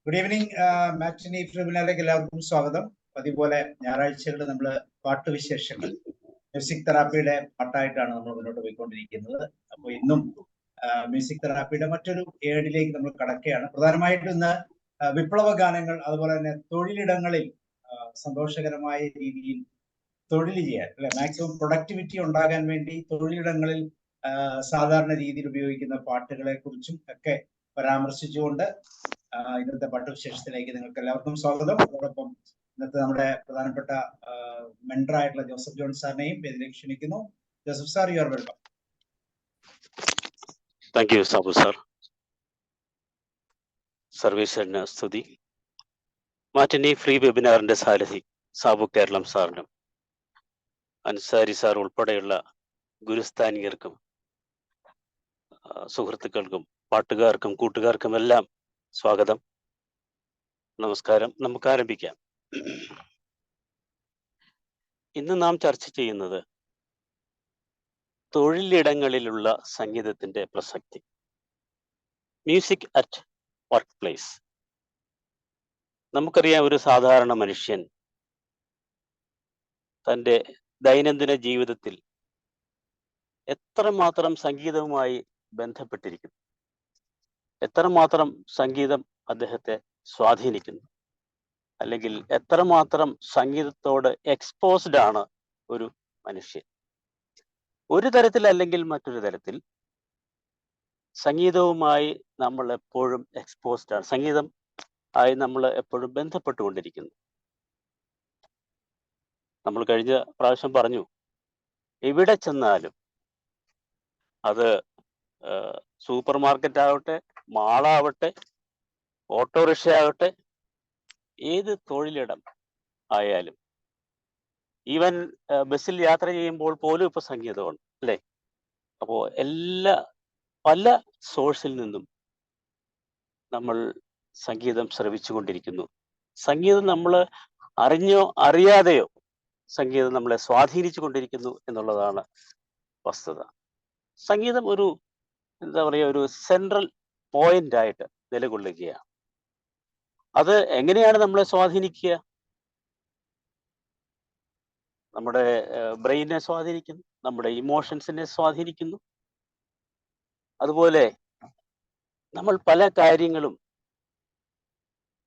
Good evening. മാറ്റിനി ട്രിബ്യൂണലിലേക്ക് എല്ലാവർക്കും സ്വാഗതം. അതുപോലെ ഞായറാഴ്ചകൾ നമ്മൾ പാട്ടുവിശേഷങ്ങൾ മ്യൂസിക് തെറാപ്പിയുടെ പാട്ടായിട്ടാണ് നമ്മൾ മുന്നോട്ട് പോയിക്കൊണ്ടിരിക്കുന്നത്. അപ്പോൾ ഇന്നും മ്യൂസിക് തെറാപ്പിയുടെ മറ്റൊരു ഏടിലേക്ക് നമ്മൾ കടക്കുകയാണ്. പ്രധാനമായിട്ടും ഇന്ന് വിപ്ലവ ഗാനങ്ങൾ, അതുപോലെ തന്നെ തൊഴിലിടങ്ങളിൽ സന്തോഷകരമായ രീതിയിൽ തൊഴിൽ ചെയ്യാൻ, അല്ലെ, മാക്സിമം പ്രൊഡക്ടിവിറ്റി ഉണ്ടാകാൻ വേണ്ടി തൊഴിലിടങ്ങളിൽ സാധാരണ രീതിയിൽ ഉപയോഗിക്കുന്ന പാട്ടുകളെ കുറിച്ചും ഒക്കെ പരാമർശിച്ചുകൊണ്ട് ഇന്നത്തെ പാട്ടുവിശേഷത്തിലേക്ക് നിങ്ങൾക്ക് എല്ലാവർക്കും സ്വാഗതം. അതോടൊപ്പം ഇന്നത്തെ നമ്മുടെ പ്രധാനപ്പെട്ട മെന്ററായിട്ടുള്ള ജോസഫ് ജോൺ സാറിനെയും ഇതിലേക്ക് ക്ഷണിക്കുന്നു. Joseph sir, you are welcome. Thank you Sabu sir. സർവീസിന് സ്തുതി. മാറ്റിനി ഫ്രീ വെബിനാറിന്റെ സാരഥി സാബു കേരളം സാറിനും അൻസാരി സാർ ഉൾപ്പെടെയുള്ള ഗുരുസ്ഥാനികർക്കും സുഹൃത്തുക്കൾക്കും പാട്ടുകാർക്കും കൂട്ടുകാർക്കും എല്ലാം സ്വാഗതം, നമസ്കാരം. നമുക്ക് ആരംഭിക്കാം. ഇന്ന് നാം ചർച്ച ചെയ്യുന്നത് തൊഴിലിടങ്ങളിലുള്ള സംഗീതത്തിന്റെ പ്രസക്തി, മ്യൂസിക് അറ്റ് വർക്ക് പ്ലേസ്. നമുക്കറിയാം, ഒരു സാധാരണ മനുഷ്യൻ തൻ്റെ ദൈനംദിന ജീവിതത്തിൽ എത്രമാത്രം സംഗീതവുമായി ബന്ധപ്പെട്ടിരിക്കുന്നു, എത്രമാത്രം സംഗീതം അദ്ദേഹത്തെ സ്വാധീനിക്കുന്നു, അല്ലെങ്കിൽ എത്രമാത്രം സംഗീതത്തോട് എക്സ്പോസ്ഡ് ആണ് ഒരു മനുഷ്യൻ. ഒരു തരത്തിൽ അല്ലെങ്കിൽ മറ്റൊരു തരത്തിൽ സംഗീതവുമായി നമ്മൾ എപ്പോഴും എക്സ്പോസ്ഡ് ആണ്, സംഗീതം ആയി നമ്മൾ എപ്പോഴും ബന്ധപ്പെട്ടുകൊണ്ടിരിക്കുന്നു. നമ്മൾ കഴിഞ്ഞ പ്രാവശ്യം പറഞ്ഞു, എവിടെ ചെന്നാലും, അത് സൂപ്പർ മാർക്കറ്റ് ആവട്ടെ, മാളാവട്ടെ, ഓട്ടോറിക്ഷ ആവട്ടെ, ഏത് തൊഴിലിടം ആയാലും, ഈവൻ ബസ്സിൽ യാത്ര ചെയ്യുമ്പോൾ പോലും ഇപ്പൊ സംഗീതമുണ്ട്, അല്ലേ? അപ്പോൾ പല സോഴ്സിൽ നിന്നും നമ്മൾ സംഗീതം ശ്രവിച്ചുകൊണ്ടിരിക്കുന്നു. സംഗീതം നമ്മൾ അറിഞ്ഞോ അറിയാതെയോ സംഗീതം നമ്മളെ സ്വാധീനിച്ചു കൊണ്ടിരിക്കുന്നു എന്നുള്ളതാണ് വസ്തുത. സംഗീതം ഒരു ഒരു സെൻട്രൽ പോയിന്റ് ആയിട്ട് നിലകൊള്ളുകയാണ്. അത് എങ്ങനെയാണ് നമ്മളെ സ്വാധീനിക്കുക? നമ്മുടെ ബ്രെയിനെ സ്വാധീനിക്കുന്നു, നമ്മുടെ ഇമോഷൻസിനെ സ്വാധീനിക്കുന്നു. അതുപോലെ നമ്മൾ പല കാര്യങ്ങളും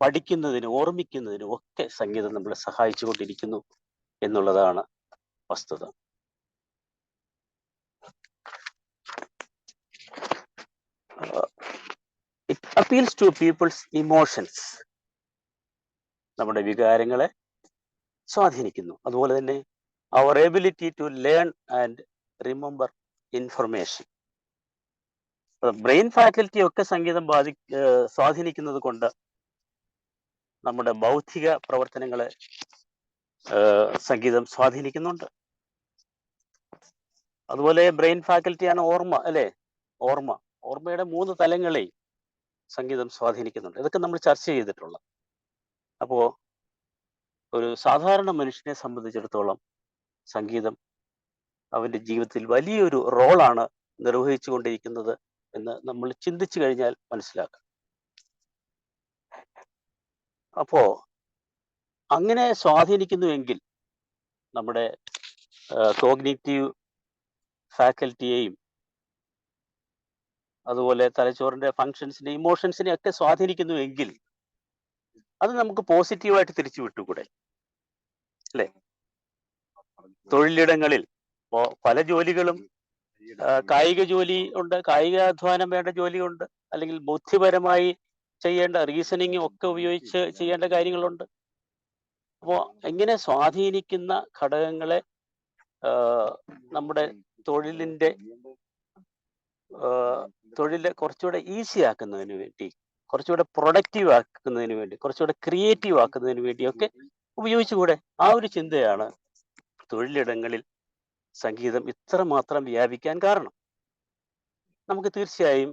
പഠിക്കുന്നതിനും ഓർമ്മിക്കുന്നതിനും ഒക്കെ സംഗീതം നമ്മളെ സഹായിച്ചു കൊണ്ടിരിക്കുന്നു എന്നുള്ളതാണ് വസ്തുത. It appeals to people's emotions. നമ്മുടെ വികാരങ്ങളെ സ്വാധീനിക്കുന്നു. അതുപോലെ തന്നെ our ability to learn and remember information. Brain faculty ഒക്കെ സംഗീതം സ്വാധീനിക്കുന്നത് കൊണ്ട് നമ്മുടെ ബൗദ്ധിക പ്രവർത്തനങ്ങളെ സംഗീതം സ്വാധീനിക്കുന്നുണ്ട്. അതുപോലെ ബ്രെയിൻ ഫാക്കൽറ്റിയാണ് ഓർമ്മ, അല്ലെ? ഓർമ്മയുടെ 3 തലങ്ങളെ സംഗീതം സ്വാധീനിക്കുന്നുണ്ട്. ഇതൊക്കെ നമ്മൾ ചർച്ച ചെയ്തിട്ടുള്ള. അപ്പോ ഒരു സാധാരണ മനുഷ്യനെ സംബന്ധിച്ചിടത്തോളം സംഗീതം അവന്റെ ജീവിതത്തിൽ വലിയൊരു റോളാണ് നിർവഹിച്ചു കൊണ്ടിരിക്കുന്നത് എന്ന് നമ്മൾ ചിന്തിച്ചു കഴിഞ്ഞാൽ മനസ്സിലാക്കാം. അപ്പോ അങ്ങനെ സ്വാധീനിക്കുന്നുവെങ്കിൽ നമ്മുടെ കോഗ്നിറ്റീവ് ഫാക്കൽറ്റിയെയും അതുപോലെ തലച്ചോറിന്റെ ഫങ്ഷൻസിനെ, ഇമോഷൻസിനെ ഒക്കെ സ്വാധീനിക്കുന്നുവെങ്കിൽ അത് നമുക്ക് പോസിറ്റീവായിട്ട് തിരിച്ചു വിട്ടുകൂടെ, അല്ലെ? തൊഴിലിടങ്ങളിൽ പല ജോലികളും, കായിക ജോലി ഉണ്ട്, കായിക അധ്വാനം വേണ്ട ജോലിയുണ്ട്, അല്ലെങ്കിൽ ബുദ്ധിപരമായി ചെയ്യേണ്ട റീസണിങ് ഒക്കെ ഉപയോഗിച്ച് ചെയ്യേണ്ട കാര്യങ്ങളുണ്ട്. അപ്പോൾ ഇങ്ങനെ സ്വാധീനിക്കുന്ന ഘടകങ്ങളെ നമ്മുടെ തൊഴിലെ കുറച്ചുകൂടെ ഈസി ആക്കുന്നതിന് വേണ്ടി, കുറച്ചുകൂടെ പ്രൊഡക്റ്റീവ് ആക്കുന്നതിന് വേണ്ടി, കുറച്ചുകൂടെ ക്രിയേറ്റീവ് ആക്കുന്നതിന് വേണ്ടിയൊക്കെ ഉപയോഗിച്ചുകൂടെ? ആ ഒരു ചിന്തയാണ് തൊഴിലിടങ്ങളിൽ സംഗീതം ഇത്രമാത്രം വ്യാപിക്കാൻ കാരണം. നമുക്ക് തീർച്ചയായും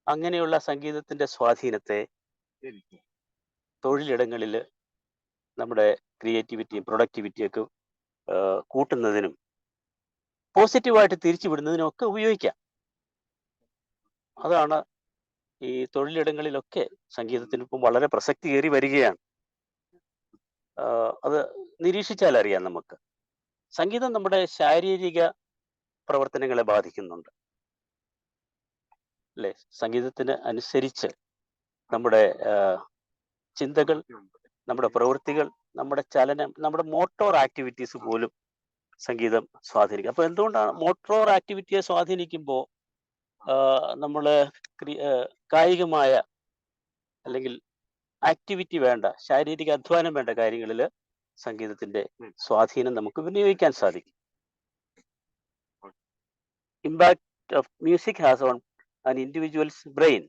അങ്ങനെയുള്ള സംഗീതത്തിന്റെ സ്വാധീനത്തെ തൊഴിലിടങ്ങളിൽ നമ്മുടെ ക്രിയേറ്റിവിറ്റിയും പ്രൊഡക്ടിവിറ്റിയൊക്കെ കൂട്ടുന്നതിനും പോസിറ്റീവായിട്ട് തിരിച്ചുവിടുന്നതിനും ഒക്കെ ഉപയോഗിക്കാം. അതാണ് ഈ തൊഴിലിടങ്ങളിലൊക്കെ സംഗീതത്തിന് ഇപ്പം വളരെ പ്രസക്തിയേറി വരികയാണ്. അത് നിരീക്ഷിച്ചാൽ അറിയാം നമുക്ക്. സംഗീതം നമ്മുടെ ശാരീരിക പ്രവർത്തനങ്ങളെ ബാധിക്കുന്നുണ്ട് അല്ലെ? സംഗീതത്തിന് അനുസരിച്ച് നമ്മുടെ ചിന്തകൾ, നമ്മുടെ പ്രവൃത്തികൾ, നമ്മുടെ ചലനം, നമ്മുടെ മോട്ടോർ ആക്ടിവിറ്റീസ് പോലും സംഗീതം സ്വാധീനിക്കും. അപ്പൊ എന്തുകൊണ്ടാണ് മോട്ടോർ ആക്ടിവിറ്റിയെ സ്വാധീനിക്കുമ്പോൾ നമ്മൾ കായികമായ അല്ലെങ്കിൽ ആക്ടിവിറ്റി വേണ്ട, ശാരീരിക അധ്വാനം വേണ്ട കാര്യങ്ങളിൽ സംഗീതത്തിന്റെ സ്വാധീനം നമുക്ക് വിനിയോഗിക്കാൻ സാധിക്കും. Impact of music has on an individuals brain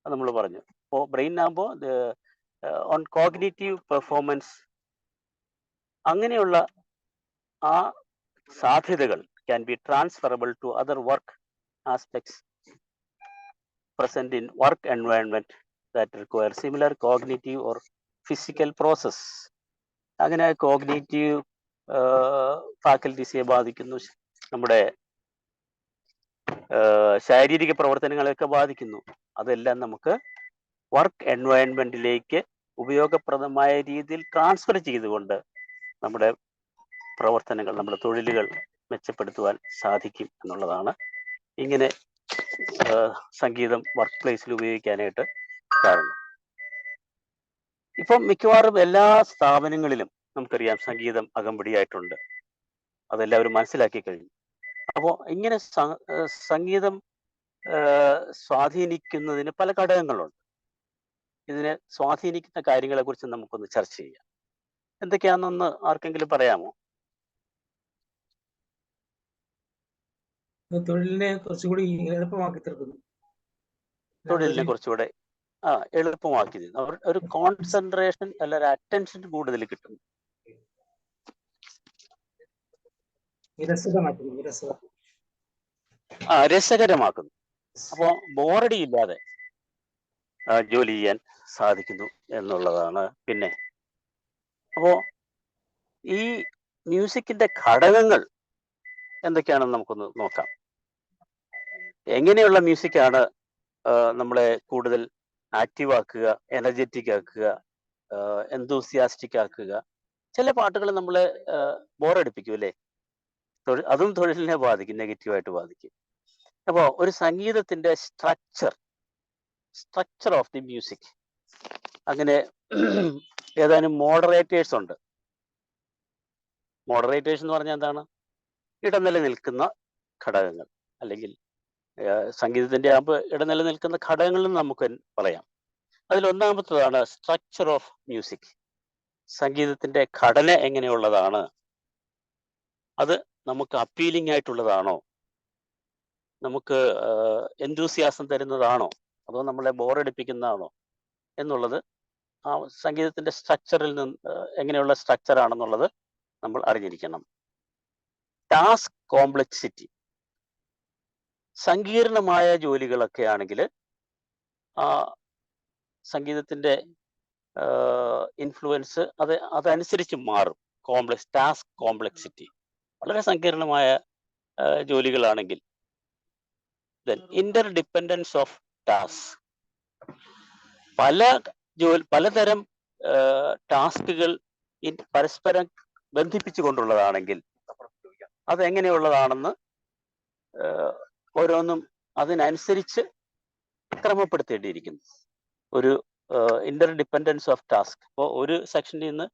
നമ്മൾ പറഞ്ഞു. അപ്പോൾ ബ്രെയിൻ ആകുമ്പോൾ ഓൺ കോഗ്നിറ്റീവ് പെർഫോമൻസ്, അങ്ങനെയുള്ള ആ സാധ്യതകൾ can be transferable to other work aspects present in work environment that require similar cognitive or physical process. അങ്ങനെ കോഗ്നേറ്റീവ് ഫാക്കൽറ്റീസിനെ ബാധിക്കുന്നു, നമ്മുടെ ശാരീരിക പ്രവർത്തനങ്ങളെയൊക്കെ ബാധിക്കുന്നു. അതെല്ലാം നമുക്ക് വർക്ക് എൻവയൺമെന്റിലേക്ക് ഉപയോഗപ്രദമായ രീതിയിൽ ട്രാൻസ്ഫർ ചെയ്തുകൊണ്ട് നമ്മുടെ പ്രവർത്തനങ്ങൾ, നമ്മുടെ തൊഴിലുകൾ മെച്ചപ്പെടുത്തുവാൻ സാധിക്കും എന്നുള്ളതാണ് ഇങ്ങനെ സംഗീതം വർക്ക് പ്ലേസിൽ ഉപയോഗിക്കാനായിട്ട് കാരണം. ഇപ്പം മിക്കവാറും എല്ലാ സ്ഥാപനങ്ങളിലും നമുക്കറിയാം സംഗീതം അകമ്പടിയായിട്ടുണ്ട്. അതെല്ലാവരും മനസ്സിലാക്കി കഴിഞ്ഞു. അപ്പോൾ ഇങ്ങനെ സംഗീതം സ്വാധീനിക്കുന്നതിന് പല ഘടകങ്ങളുണ്ട്. ഇതിനെ സ്വാധീനിക്കുന്ന കാര്യങ്ങളെ കുറിച്ച് നമുക്കൊന്ന് ചർച്ച ചെയ്യാം. എന്തൊക്കെയാണെന്നൊന്ന് ആർക്കെങ്കിലും പറയാമോ? തൊഴിലിനെ കുറച്ചുകൂടി എളുപ്പമാക്കി തീർക്കുന്നു. തൊഴിലിനെ കുറച്ചുകൂടെ എളുപ്പമാക്കി തീർന്നു. ഒരു കോൺസെൻട്രേഷൻ അല്ല, ഒരു അറ്റൻഷൻ കൂടുതൽ കിട്ടുന്നു. രസകരമാക്കുന്നു. അപ്പോൾ ബോറടി ഇല്ലാതെ ജോലി ചെയ്യാൻ സാധിക്കുന്നു എന്നുള്ളതാണ്. പിന്നെ അപ്പോ ഈ മ്യൂസിക്കിന്റെ ഘടകങ്ങൾ എന്തൊക്കെയാണെന്ന് നമുക്കൊന്ന് നോക്കാം. എങ്ങനെയുള്ള മ്യൂസിക്കാണ് നമ്മളെ കൂടുതൽ ആക്റ്റീവ് ആക്കുക, എനർജറ്റിക് ആക്കുക, എന്തൂസിയാസ്റ്റിക് ആക്കുക? ചില പാട്ടുകൾ നമ്മളെ ബോറടിപ്പിക്കും അല്ലേ? അതും തൊഴിലിനെ ബാധിക്കും, നെഗറ്റീവായിട്ട് ബാധിക്കും. അപ്പോൾ ഒരു സംഗീതത്തിന്റെ സ്ട്രക്ചർ ഓഫ് ദി മ്യൂസിക്, അങ്ങനെ ഏതാനും മോഡറേറ്റേഴ്സ് ഉണ്ട്. മോഡറേറ്റേഴ്സ് എന്ന് പറഞ്ഞാൽ എന്താണ്? ഇടനില നിൽക്കുന്ന ഘടകങ്ങൾ, അല്ലെങ്കിൽ സംഗീതത്തിന്റെ ആകുമ്പോൾ ഇടനില നിൽക്കുന്ന ഘടകങ്ങളും നമുക്ക് പറയാം. അതിലൊന്നാമത്തതാണ് സ്ട്രക്ചർ ഓഫ് മ്യൂസിക്. സംഗീതത്തിന്റെ ഘടന എങ്ങനെയുള്ളതാണ്? അത് നമുക്ക് അപ്പീലിംഗ് ആയിട്ടുള്ളതാണോ? നമുക്ക് എന്തൂസിയാസം തരുന്നതാണോ? അതോ നമ്മളെ ബോറടിപ്പിക്കുന്നതാണോ എന്നുള്ളത് ആ സംഗീതത്തിന്റെ സ്ട്രക്ചറിൽ നിന്ന് എങ്ങനെയുള്ള സ്ട്രക്ചർ ആണെന്നുള്ളത് നമ്മൾ അറിഞ്ഞിരിക്കണം. ടാസ്ക് കോംപ്ലക്സിറ്റി, സങ്കീർണമായ ജോലികളൊക്കെ ആണെങ്കിൽ ആ സംഗീതത്തിന്റെ ഇൻഫ്ലുവൻസ് അതനുസരിച്ച് മാറും. ടാസ്ക് കോംപ്ലക്സിറ്റി, വളരെ സങ്കീർണമായ ജോലികളാണെങ്കിൽ ഇന്റർ ഡിപ്പെൻഡൻസ് ഓഫ് ടാസ്ക്, പലതരം ടാസ്കുകൾ പരസ്പരം ബന്ധിപ്പിച്ചുകൊണ്ടുള്ളതാണെങ്കിൽ അതെങ്ങനെയുള്ളതാണെന്ന് ഓരോന്നും അതിനനുസരിച്ച് ക്രമപ്പെടുത്തേണ്ടിയിരിക്കുന്നു. ഒരു ഇന്റർ ഡിപ്പെൻഡൻസ് ഓഫ് ടാസ്ക്. അപ്പോൾ ഒരു സെക്ഷനിൽ നിന്ന്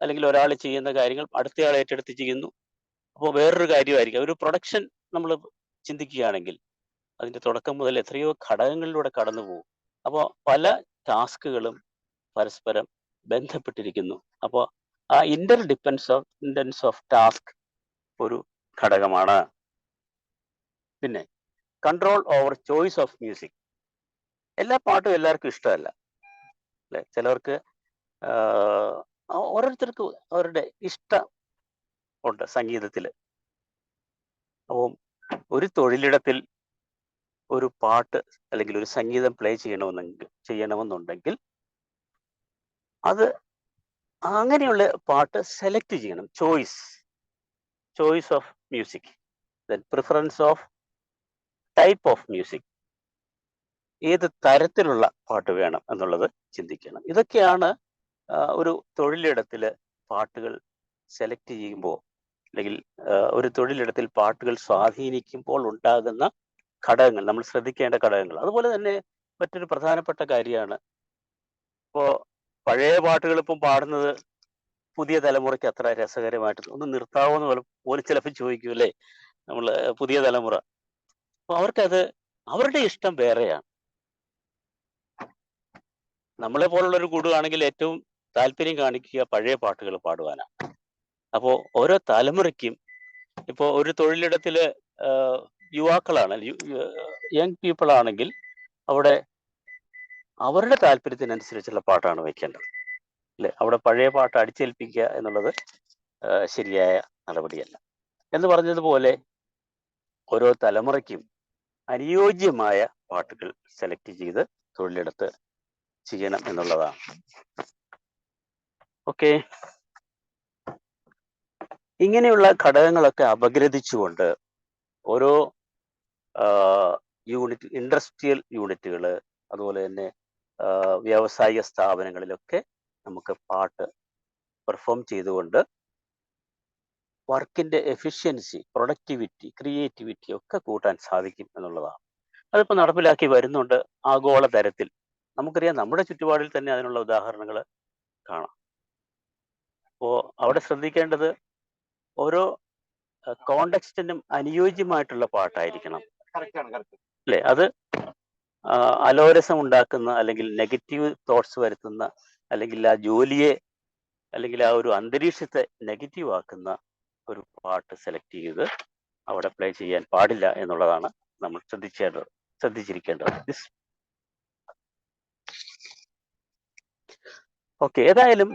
അല്ലെങ്കിൽ ഒരാൾ ചെയ്യുന്ന കാര്യങ്ങൾ അടുത്തയാൾ ഏറ്റെടുത്ത് ചെയ്യുന്നു. അപ്പോൾ വേറൊരു കാര്യമായിരിക്കും. ഒരു പ്രൊഡക്ഷൻ നമ്മൾ ചിന്തിക്കുകയാണെങ്കിൽ അതിന്റെ തുടക്കം മുതൽ എത്രയോ ഘടകങ്ങളിലൂടെ കടന്നു പോകും. അപ്പോൾ പല ടാസ്കുകളും പരസ്പരം ബന്ധപ്പെട്ടിരിക്കുന്നു. അപ്പോൾ ആ ഇന്റർ ഡിപ്പെൻഡൻസ് ഓഫ് ടാസ്ക് ഒരു ഘടകമാണ്. പിന്നെ control over choice of music. എല്ലാ പാട്ടും എല്ലാവർക്കും ഇഷ്ടമല്ല അല്ലെ? ചിലർക്ക് ഓരോരുത്തർക്കും അവരുടെ ഇഷ്ടം ഉണ്ട് സംഗീതത്തിൽ. അപ്പം ഒരു തൊഴിലിടത്തിൽ ഒരു പാട്ട് അല്ലെങ്കിൽ ഒരു സംഗീതം പ്ലേ ചെയ്യണമെന്നുണ്ടെങ്കിൽ അത് അങ്ങനെയുള്ള പാട്ട് സെലക്ട് ചെയ്യണം. Choice of music, then preference of type of music, ഏത് തരത്തിലുള്ള പാട്ട് വേണം എന്നുള്ളത് ചിന്തിക്കണം. ഇതൊക്കെയാണ് ഒരു തൊഴിലിടത്തിൽ പാട്ടുകൾ സെലക്ട് ചെയ്യുമ്പോൾ, അല്ലെങ്കിൽ ഒരു തൊഴിലിടത്തിൽ പാട്ടുകൾ സ്വാധീനിക്കുമ്പോൾ ഉണ്ടാകുന്ന ഘടകങ്ങൾ, നമ്മൾ ശ്രദ്ധിക്കേണ്ട ഘടകങ്ങൾ. അതുപോലെ തന്നെ മറ്റൊരു പ്രധാനപ്പെട്ട കാര്യമാണ്, ഇപ്പോൾ പഴയ പാട്ടുകൾ ഇപ്പം പാടുന്നത് പുതിയ തലമുറയ്ക്ക് അത്ര രസകരമായിട്ട് ഒന്ന് നിർത്താവോന്ന് പോലും ചിലപ്പോൾ ചോദിക്കും അല്ലേ, നമ്മൾ പുതിയ തലമുറ. അപ്പൊ അവർക്കത് അവരുടെ ഇഷ്ടം വേറെയാണ്. നമ്മളെ പോലുള്ള ഒരു കൂടുവാണെങ്കിൽ ഏറ്റവും താല്പര്യം കാണിക്കുക പഴയ പാട്ടുകൾ പാടുവാനാണ്. അപ്പോൾ ഓരോ തലമുറയ്ക്കും, ഇപ്പോൾ ഒരു തൊഴിലിടത്തില് യുവാക്കളാണ്, യങ് പീപ്പിൾ ആണെങ്കിൽ അവിടെ അവരുടെ താല്പര്യത്തിനനുസരിച്ചുള്ള പാട്ടാണ് വെക്കേണ്ടത് അല്ലേ. അവിടെ പഴയ പാട്ട് അടിച്ചേൽപ്പിക്കുക എന്നുള്ളത് ശരിയായ നടപടിയല്ല. എന്ന് പറഞ്ഞതുപോലെ ഓരോ തലമുറയ്ക്കും അനുയോജ്യമായ പാട്ടുകൾ സെലക്ട് ചെയ്ത് തൊഴിലിടത്ത് ചെയ്യണം എന്നുള്ളതാണ്. ഓക്കെ, ഇങ്ങനെയുള്ള ഘടകങ്ങളൊക്കെ അപഗ്രഥിച്ചുകൊണ്ട് ഓരോ യൂണിറ്റ്, ഇൻഡസ്ട്രിയൽ യൂണിറ്റുകൾ, അതുപോലെ തന്നെ വ്യാവസായിക സ്ഥാപനങ്ങളിലൊക്കെ നമുക്ക് പാട്ട് പെർഫോം ചെയ്തുകൊണ്ട് വർക്കിന്റെ എഫിഷ്യൻസി, പ്രൊഡക്ടിവിറ്റി, ക്രിയേറ്റിവിറ്റി ഒക്കെ കൂട്ടാൻ സാധിക്കും എന്നുള്ളതാണ്. അതിപ്പോൾ നടപ്പിലാക്കി വരുന്നുണ്ട് ആഗോള തരത്തിൽ. നമുക്കറിയാം, നമ്മുടെ ചുറ്റുപാടിൽ തന്നെ അതിനുള്ള ഉദാഹരണങ്ങൾ കാണാം. അപ്പോൾ അവിടെ ശ്രദ്ധിക്കേണ്ടത് ഓരോ കോണ്ടെക്സ്റ്റിനും അനുയോജ്യമായിട്ടുള്ള പാട്ടായിരിക്കണം അല്ലേ. അത് അലോരസം ഉണ്ടാക്കുന്ന, അല്ലെങ്കിൽ നെഗറ്റീവ് തോട്ട്സ് വരുത്തുന്ന, അല്ലെങ്കിൽ ആ ജോലിയെ, അല്ലെങ്കിൽ ആ ഒരു അന്തരീക്ഷത്തെ നെഗറ്റീവ് ആക്കുന്ന ഒരു പാട്ട് സെലക്ട് ചെയ്ത് അവിടെ പ്ലേ ചെയ്യാൻ പാടില്ല എന്നുള്ളതാണ് നമ്മൾ ശ്രദ്ധിച്ചിരിക്കേണ്ടത്. ഓക്കെ, ഏതായാലും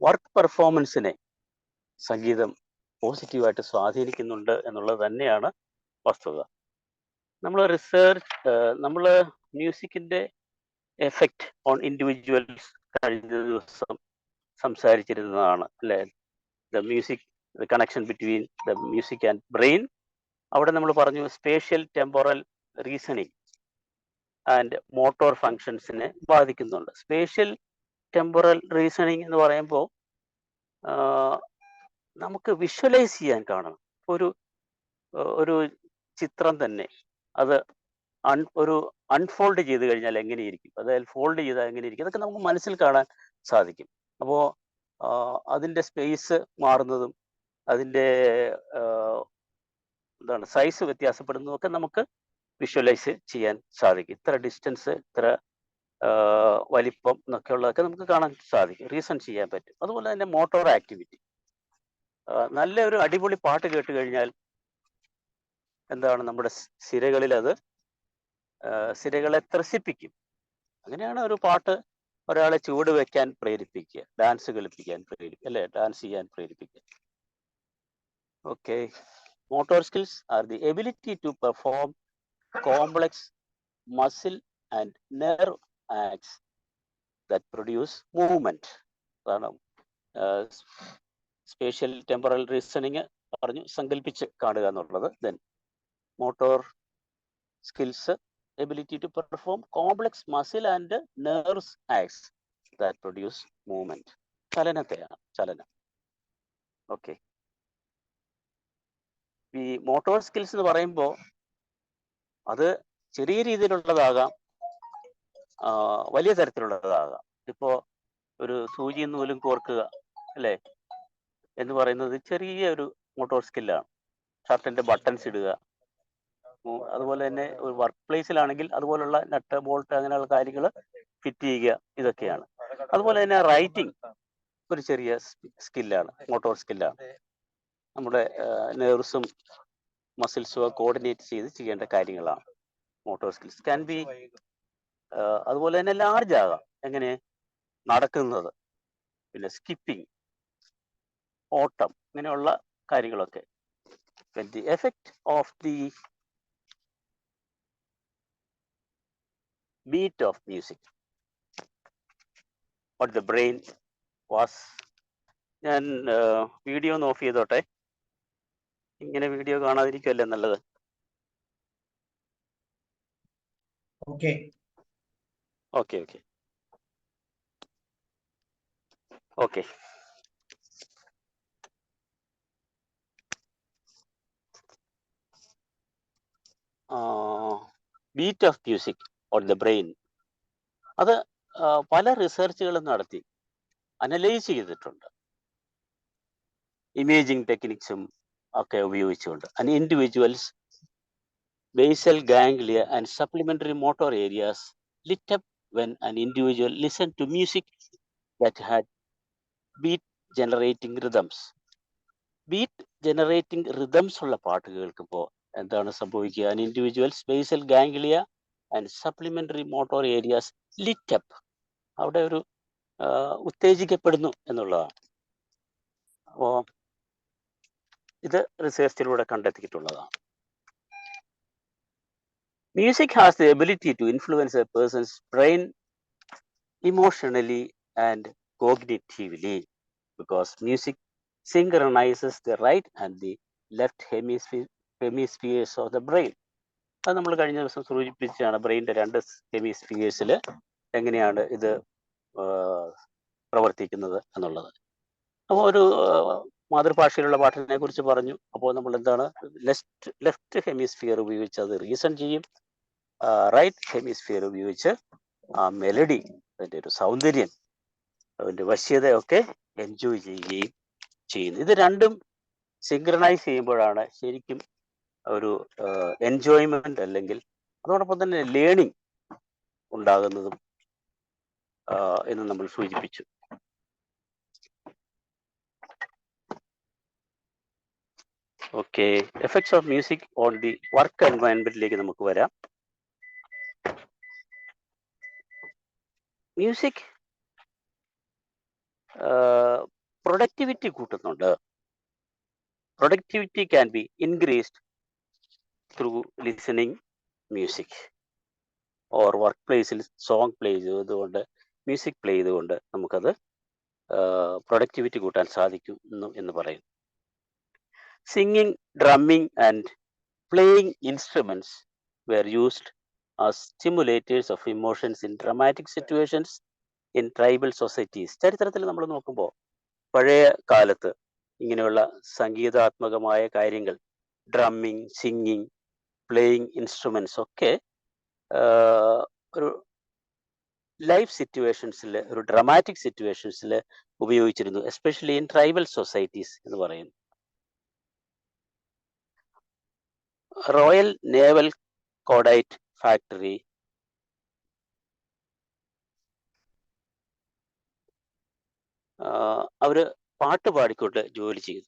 വർക്ക് പെർഫോമൻസിനെ സംഗീതം പോസിറ്റീവായിട്ട് സ്വാധീനിക്കുന്നുണ്ട് എന്നുള്ളത് തന്നെയാണ് വസ്തുത. നമ്മൾ മ്യൂസിക്കിന്റെ എഫക്റ്റ് ഓൺ ഇൻഡിവിജ്വൽസ് കഴിഞ്ഞ ദിവസം സംസാരിച്ചിരുന്നതാണ് അല്ലേ. The connection between the music and brain. അവിടെ നമ്മൾ പറഞ്ഞു spatial temporal reasoning and motor ഫങ്ഷൻസിനെ ബാധിക്കുന്നുണ്ട്. സ്പേഷ്യൽ ടെമ്പറൽ റീസണിങ് എന്ന് പറയുമ്പോൾ നമുക്ക് വിഷ്വലൈസ് ചെയ്യാൻ കാണണം. ഒരു ചിത്രം തന്നെ അത് ഒരു അൺഫോൾഡ് ചെയ്ത് കഴിഞ്ഞാൽ എങ്ങനെയിരിക്കും, അതായത് ഫോൾഡ് ചെയ്താൽ എങ്ങനെയിരിക്കും, അതൊക്കെ നമുക്ക് മനസ്സിൽ കാണാൻ സാധിക്കും. അപ്പോൾ അതിൻ്റെ സ്പേസ് മാറുന്നതും അതിൻ്റെ സൈസ് വ്യത്യാസപ്പെടുന്നതും ഒക്കെ നമുക്ക് വിഷ്വലൈസ് ചെയ്യാൻ സാധിക്കും. ഇത്ര ഡിസ്റ്റൻസ്, ഇത്ര വലിപ്പം എന്നൊക്കെ ഉള്ളതൊക്കെ നമുക്ക് കാണാൻ സാധിക്കും, റീസൺ ചെയ്യാൻ പറ്റും. അതുപോലെ തന്നെ മോട്ടോർ ആക്ടിവിറ്റി, നല്ല ഒരു അടിപൊളി പാട്ട് കേട്ട് കഴിഞ്ഞാൽ എന്താണ്, നമ്മുടെ സിരകളെ ത്രസിപ്പിക്കും. അങ്ങനെയാണ് ഒരു പാട്ട് ഒരാളെ ചുവട് വെക്കാൻ പ്രേരിപ്പിക്കുക, ഡാൻസ് കളിപ്പിക്കാൻ പ്രേരിപ്പിക്കുക അല്ലെ, ഡാൻസ് ചെയ്യാൻ പ്രേരിപ്പിക്കുക. Okay, motor skills are the ability to perform complex muscle and nerve acts that produce movement. അതാണ് സ്പേഷ്യൽ ടെമ്പറൽ റീസണിങ് പറഞ്ഞു സങ്കല്പിച്ച് കാണുക എന്നുള്ളത്. Then motor skills, ability to perform complex muscle and nerves acts that produce movement. ചലനം. Okay, ഈ motor skills എന്ന് പറയുമ്പോൾ അത് ചെറിയ രീതിയിലുള്ളതാകാം, വലിയ തരത്തിലുള്ളതാകാം. ഇപ്പോ ഒരു സൂചിയും നൂലും കോർക്കുക അല്ലേ എന്ന് പറയുന്നത് ചെറിയ ഒരു മോട്ടോർ സ്കില്ലാണ്. ഷർട്ടിന്റെ ബട്ടൺസ് ഇടുക, അതുപോലെ തന്നെ ഒരു വർക്ക് പ്ലേസിലാണെങ്കിൽ അതുപോലുള്ള നട്ട് ബോൾട്ട് അങ്ങനെയുള്ള കാര്യങ്ങൾ ഫിറ്റ് ചെയ്യുക, ഇതൊക്കെയാണ്. അതുപോലെ തന്നെ റൈറ്റിംഗ് ഒരു ചെറിയ സ്കില്ലാണ്, മോട്ടോർ സ്കില്ലാണ്. നമ്മുടെ നെർവ്സും മസിൽസും കോർഡിനേറ്റ് ചെയ്ത് ചെയ്യേണ്ട കാര്യങ്ങളാണ് മോട്ടോർ സ്കിൽസ്. ക്യാൻ ബി അതുപോലെ തന്നെ ലാർജ് ആകാം, എങ്ങനെ നടക്കുന്നത്, പിന്നെ സ്കിപ്പിംഗ്, ഓട്ടം, ഇങ്ങനെയുള്ള കാര്യങ്ങളൊക്കെ. The effect of the beat of music on the brain was, ഞാൻ വീഡിയോ ഒന്ന് ഓഫ് ചെയ്തോട്ടെ, ഇങ്ങനെ വീഡിയോ കാണാതിരിക്കുമല്ലേ നല്ലത്. Okay, okay okay okay. Beat of music on the brain, അത് പല റിസർച്ചുകളും നടത്തി അനലൈസ് ചെയ്തിട്ടുണ്ട്, ഇമേജിംഗ് ടെക്നിക്സും ഒക്കെ ഉപയോഗിച്ചുകൊണ്ട്. And individuals basal ganglia and supplementary motor areas lit up when an individual listened to music that had beat generating rhythms. Beat generating rhythms ഉള്ള പാട്ട് കേൾക്കുമ്പോൾ എന്താണ് സംഭവിക്കുക? And individuals basal ganglia and supplementary motor areas lit up, അവിടെ ഒരു ഉത്തേജിക്കപ്പെടുന്നു എന്നുള്ളതാണ്. അപ്പോൾ ഇത് റിസർച്ചിലൂടെ കണ്ടെത്തിയിട്ടുള്ളതാണ്. Music has the ability to influence a person's brain emotionally and cognitively because music synchronizes the right and the left hemispheres of the brain. അത് നമ്മൾ കഴിഞ്ഞ ദിവസം സൂചിപ്പിച്ചാണ്, ബ്രെയിനിന്റെ രണ്ട് ഹെമിസ്ഫിയേഴ്സിൽ എങ്ങനെയാണ് ഇത് പ്രവർത്തിക്കുന്നത് എന്നുള്ളത്. അപ്പോൾ ഒരു മാതൃഭാഷയിലുള്ള പാട്ടിനെ കുറിച്ച് പറഞ്ഞു. അപ്പോൾ നമ്മൾ എന്താണ്, ലെഫ്റ്റ് ഹെമിസ്ഫിയർ ഉപയോഗിച്ച് അത് റീസൺ ചെയ്യും, റൈറ്റ് ഹെമിസ്ഫിയർ ഉപയോഗിച്ച് ആ മെലഡി, അതിൻ്റെ ഒരു സൗന്ദര്യം, അതിൻ്റെ വശ്യതയൊക്കെ എൻജോയ് ചെയ്യുകയും ചെയ്യുന്നു. ഇത് രണ്ടും സിങ്ക്രണൈസ് ചെയ്യുമ്പോഴാണ് ശരിക്കും ഒരു എൻജോയ്മെന്റ് അല്ലെങ്കിൽ അതോടൊപ്പം തന്നെ ലേണിംഗ് ഉണ്ടാകുന്നതും എന്ന് നമ്മൾ സൂചിപ്പിച്ചു. Okay, effects of music on the work എൻവയൺമെന്റിലേക്ക് നമുക്ക് വരാം. മ്യൂസിക് പ്രൊഡക്ടിവിറ്റി കൂട്ടുന്നുണ്ട്. Productivity can be increased through listening music or work പ്ലേസിൽ സോങ് പ്ലേ ചെയ്തുകൊണ്ട്, മ്യൂസിക് പ്ലേ ചെയ്തുകൊണ്ട് നമുക്കത് പ്രൊഡക്ടിവിറ്റി കൂട്ടാൻ സാധിക്കുന്നു എന്ന് പറയും. Singing, drumming and playing instruments were used as stimulators of emotions in dramatic situations in tribal societies. ചരിത്രത്തിൽ നമ്മൾ നോക്കുമ്പോൾ പഴയ കാലത്ത് ഇങ്ങനെയുള്ള സംഗീതാത്മകമായ കാര്യങ്ങൾ, ഡ്രമ്മിങ്, സിംഗിങ്, പ്ലേയിങ് ഇൻസ്ട്രുമെന്റ്സ് ഒക്കെ ഒരു ലൈഫ് സിറ്റുവേഷൻസിൽ, ഒരു ഡ്രമാറ്റിക് സിറ്റുവേഷൻസിൽ ഉപയോഗിച്ചിരുന്നു, എസ്പെഷ്യലി ഇൻ ട്രൈബൽ സൊസൈറ്റീസ് എന്ന് പറയുന്നു. റോയൽ നേവൽ കോഡൈറ്റ് ഫാക്ടറി അവര് പാട്ട് പാടിക്കൊണ്ട് ജോലി ചെയ്തു.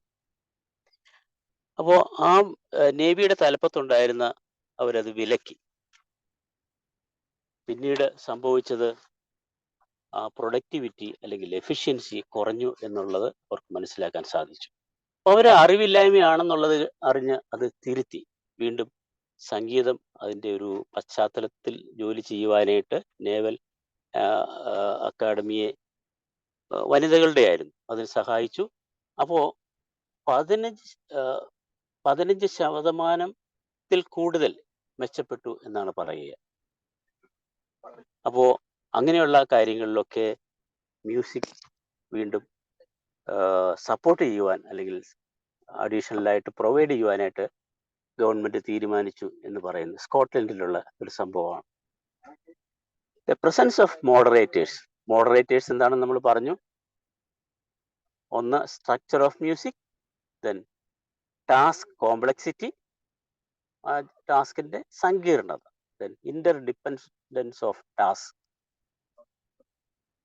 അപ്പോൾ ആ നേവിയുടെ തലപ്പത്തുണ്ടായിരുന്ന അവരത് വിലക്കി. പിന്നീട് സംഭവിച്ചത് ആ പ്രൊഡക്ടിവിറ്റി അല്ലെങ്കിൽ എഫിഷ്യൻസി കുറഞ്ഞു എന്നുള്ളത് അവർക്ക് മനസ്സിലാക്കാൻ സാധിച്ചു. അപ്പോൾ അവർ അറിവില്ലായ്മയാണെന്നുള്ളത് അറിഞ്ഞ് അത് തിരുത്തി വീണ്ടും സംഗീതം അതിൻ്റെ ഒരു പശ്ചാത്തലത്തിൽ ജോലി ചെയ്യുവാനായിട്ട് നേവൽ അക്കാഡമിയെ വനിതകളുടെ ആയിരുന്നു, അതിന് സഹായിച്ചു. അപ്പോൾ 15% കൂടുതൽ മെച്ചപ്പെട്ടു എന്നാണ് പറയുക. അപ്പോൾ അങ്ങനെയുള്ള കാര്യങ്ങളിലൊക്കെ മ്യൂസിക് വീണ്ടും സപ്പോർട്ട് ചെയ്യുവാൻ അല്ലെങ്കിൽ അഡീഷണലായിട്ട് പ്രൊവൈഡ് ചെയ്യുവാനായിട്ട് ഗവൺമെന്റ് തീരുമാനിച്ചു എന്ന് പറയുന്നത് സ്കോട്ട്ലൻഡിലുള്ള ഒരു സംഭവമാണ്. The presence of moderators. Moderators എന്താണെന്ന് നമ്മൾ പറഞ്ഞു. ഒന്ന് structure of music, then task complexity, ആ ടാസ്കിന്റെ സങ്കീർണത, then interdependence of task,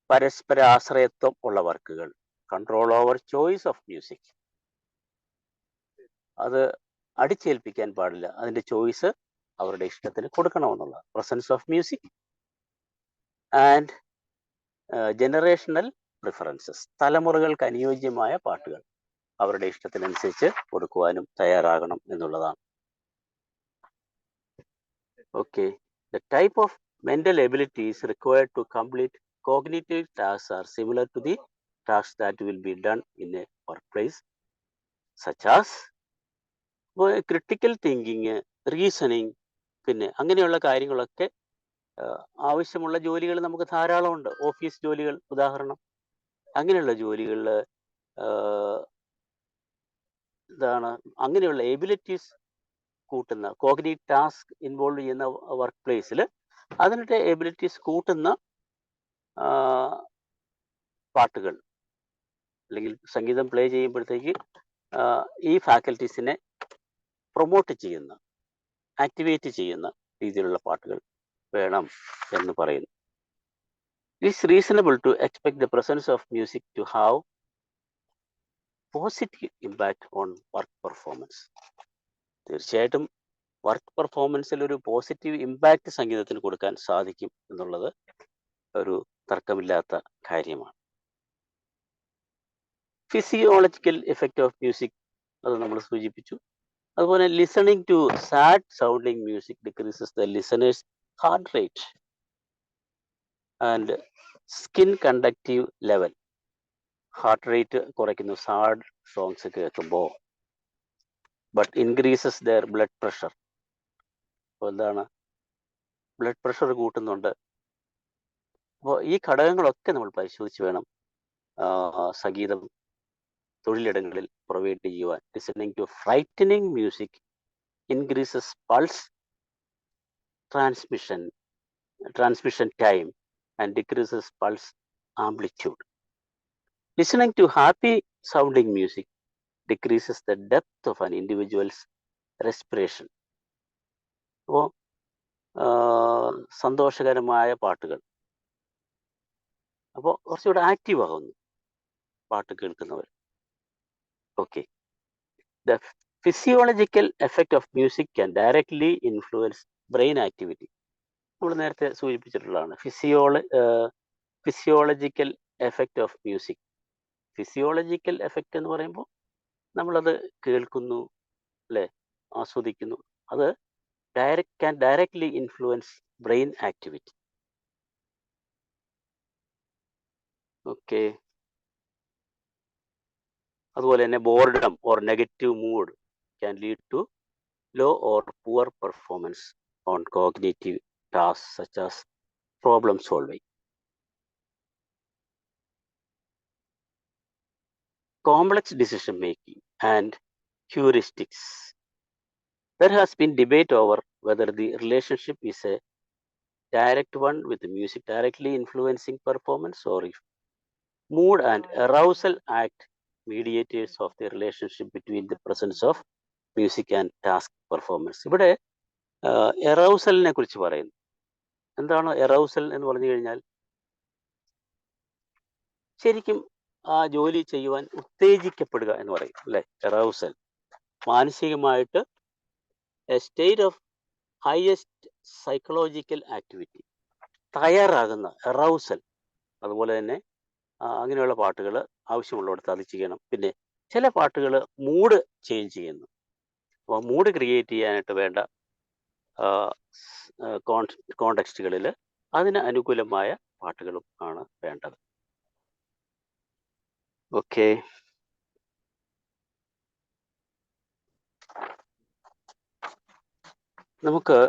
പരസ്പര ആശ്രയത്വം ഉള്ള വർക്കുകൾ, control over choice of music, അത് അടിച്ചേൽപ്പിക്കാൻ പാടില്ല, അതിന്റെ ചോയ്സ് അവരുടെ ഇഷ്ടത്തിന് കൊടുക്കണമെന്നുള്ള presence of music. And generational preferences, തലമുറകൾക്ക് അനുയോജ്യമായ പാട്ടുകൾ അവരുടെ ഇഷ്ടത്തിനനുസരിച്ച് കൊടുക്കുവാനും തയ്യാറാകണം എന്നുള്ളതാണ്. Okay, the type of mental abilities required to complete cognitive tasks are similar to the tasks that will be done in a workplace, such as critical thinking, reasoning, പിന്നെ അങ്ങനെയുള്ള കാര്യങ്ങളൊക്കെ ആവശ്യമുള്ള ജോലികൾ നമുക്ക് ധാരാളമുണ്ട്. ഓഫീസ് ജോലികൾ ഉദാഹരണം. അങ്ങനെയുള്ള ജോലികളിൽ അങ്ങനെയുള്ള എബിലിറ്റീസ് കൂട്ടുന്ന കോഗ്നിറ്റീവ് ടാസ്ക് ഇൻവോൾവ് ചെയ്യുന്ന വർക്ക് പ്ലേസിൽ അതിൻ്റെ എബിലിറ്റീസ് കൂട്ടുന്ന പാട്ടുകൾ അല്ലെങ്കിൽ സംഗീതം പ്ലേ ചെയ്യുമ്പോഴത്തേക്ക് ഈ ഫാക്കൽറ്റീസിനെ പ്രൊമോട്ട് ചെയ്യുന്ന, ആക്ടിവേറ്റ് ചെയ്യുന്ന രീതിയിലുള്ള പാട്ടുകൾ വേണം എന്ന് പറയുന്നു. It's reasonable to expect the presence of music to have positive impact on work performance. തീർച്ചയായിട്ടും വർക്ക് പെർഫോമൻസിൽ ഒരു പോസിറ്റീവ് ഇമ്പാക്റ്റ് സംഗീതത്തിന് കൊടുക്കാൻ സാധിക്കും എന്നുള്ളത് ഒരു തർക്കമില്ലാത്ത കാര്യമാണ്. ഫിസിയോളജിക്കൽ എഫക്റ്റ് ഓഫ് മ്യൂസിക്, അത് നമ്മൾ സൂചിപ്പിച്ചു. അതുപോലെ listening to sad sounding music decreases the listeners heart rate and skin conductive level. Heart rate കുറയ്ക്കുന്നു സാഡ് സോങ്സ് കേൾക്കുമ്പോൾ. But increases their blood pressure. അപ്പോൾ എന്താണ്, ബ്ലഡ് പ്രഷർ കൂട്ടുന്നുണ്ട്. അപ്പോൾ ഈ ഘടകങ്ങളൊക്കെ നമ്മൾ പരിശോധിച്ച് വേണം സംഗീതം തൊഴിലിടങ്ങളിൽ പ്രൊവൈഡ് ചെയ്യുവാൻ. Listening to frightening music increases pulse transmission time and decreases pulse amplitude. Listening to happy sounding music decreases the depth of an individual's respiration. അപ്പോൾ സന്തോഷകരമായ പാട്ടുകൾ, അപ്പോൾ കുറച്ചുകൂടെ ആക്റ്റീവ് ആകുന്നു പാട്ട് കേൾക്കുന്നവർ. Okay, the physiological effect of music can directly influence brain activity. നമ്മൾ നേരത്തെ സൂചിപ്പിച്ചിട്ടുള്ളതാണ് physiological effect of music. Physiological effect എന്ന് പറയുമ്പോൾ നമ്മളത് കേൾക്കുന്നു, അല്ലേ, ആസ്വദിക്കുന്നു. അത് can directly influence brain activity. Okay, അതുപോലെ തന്നെ boredom or negative mood can lead to low or poor performance on cognitive tasks such as problem solving. Complex decision making and heuristics. There has been debate over whether the relationship is a direct one with the music directly influencing performance, or if mood and arousal act mediators of the relationship between the presence of music and task performance. ഇവിടെ എറൗസലിനെ കുറിച്ച് പറയുന്നു. എന്താണ് എറൗസൽ എന്ന് പറഞ്ഞു കഴിഞ്ഞാൽ, ശരിക്കും ആ ജോലി ചെയ്യുവാൻ ഉത്തേജിക്കപ്പെടുക എന്ന് പറയും, അല്ലെ? എറൗസൽ മാനസികമായിട്ട് a state of highest psychological activity, തയ്യാറാകുന്ന എറൗസൽ. അതുപോലെ തന്നെ അങ്ങനെയുള്ള പാട്ടുകൾ ആവശ്യമുള്ളിടത്ത് അത് ചെയ്യണം. പിന്നെ ചില പാട്ടുകൾ മൂഡ് ചേഞ്ച് ചെയ്യുന്നു. അപ്പോൾ മൂഡ് ക്രിയേറ്റ് ചെയ്യാനായിട്ട് വേണ്ട കോണ്ടെക്സ്റ്റുകളിൽ അതിന് അനുകൂലമായ പാട്ടുകളും ആണ് വേണ്ടത്. ഓക്കെ, നമുക്ക്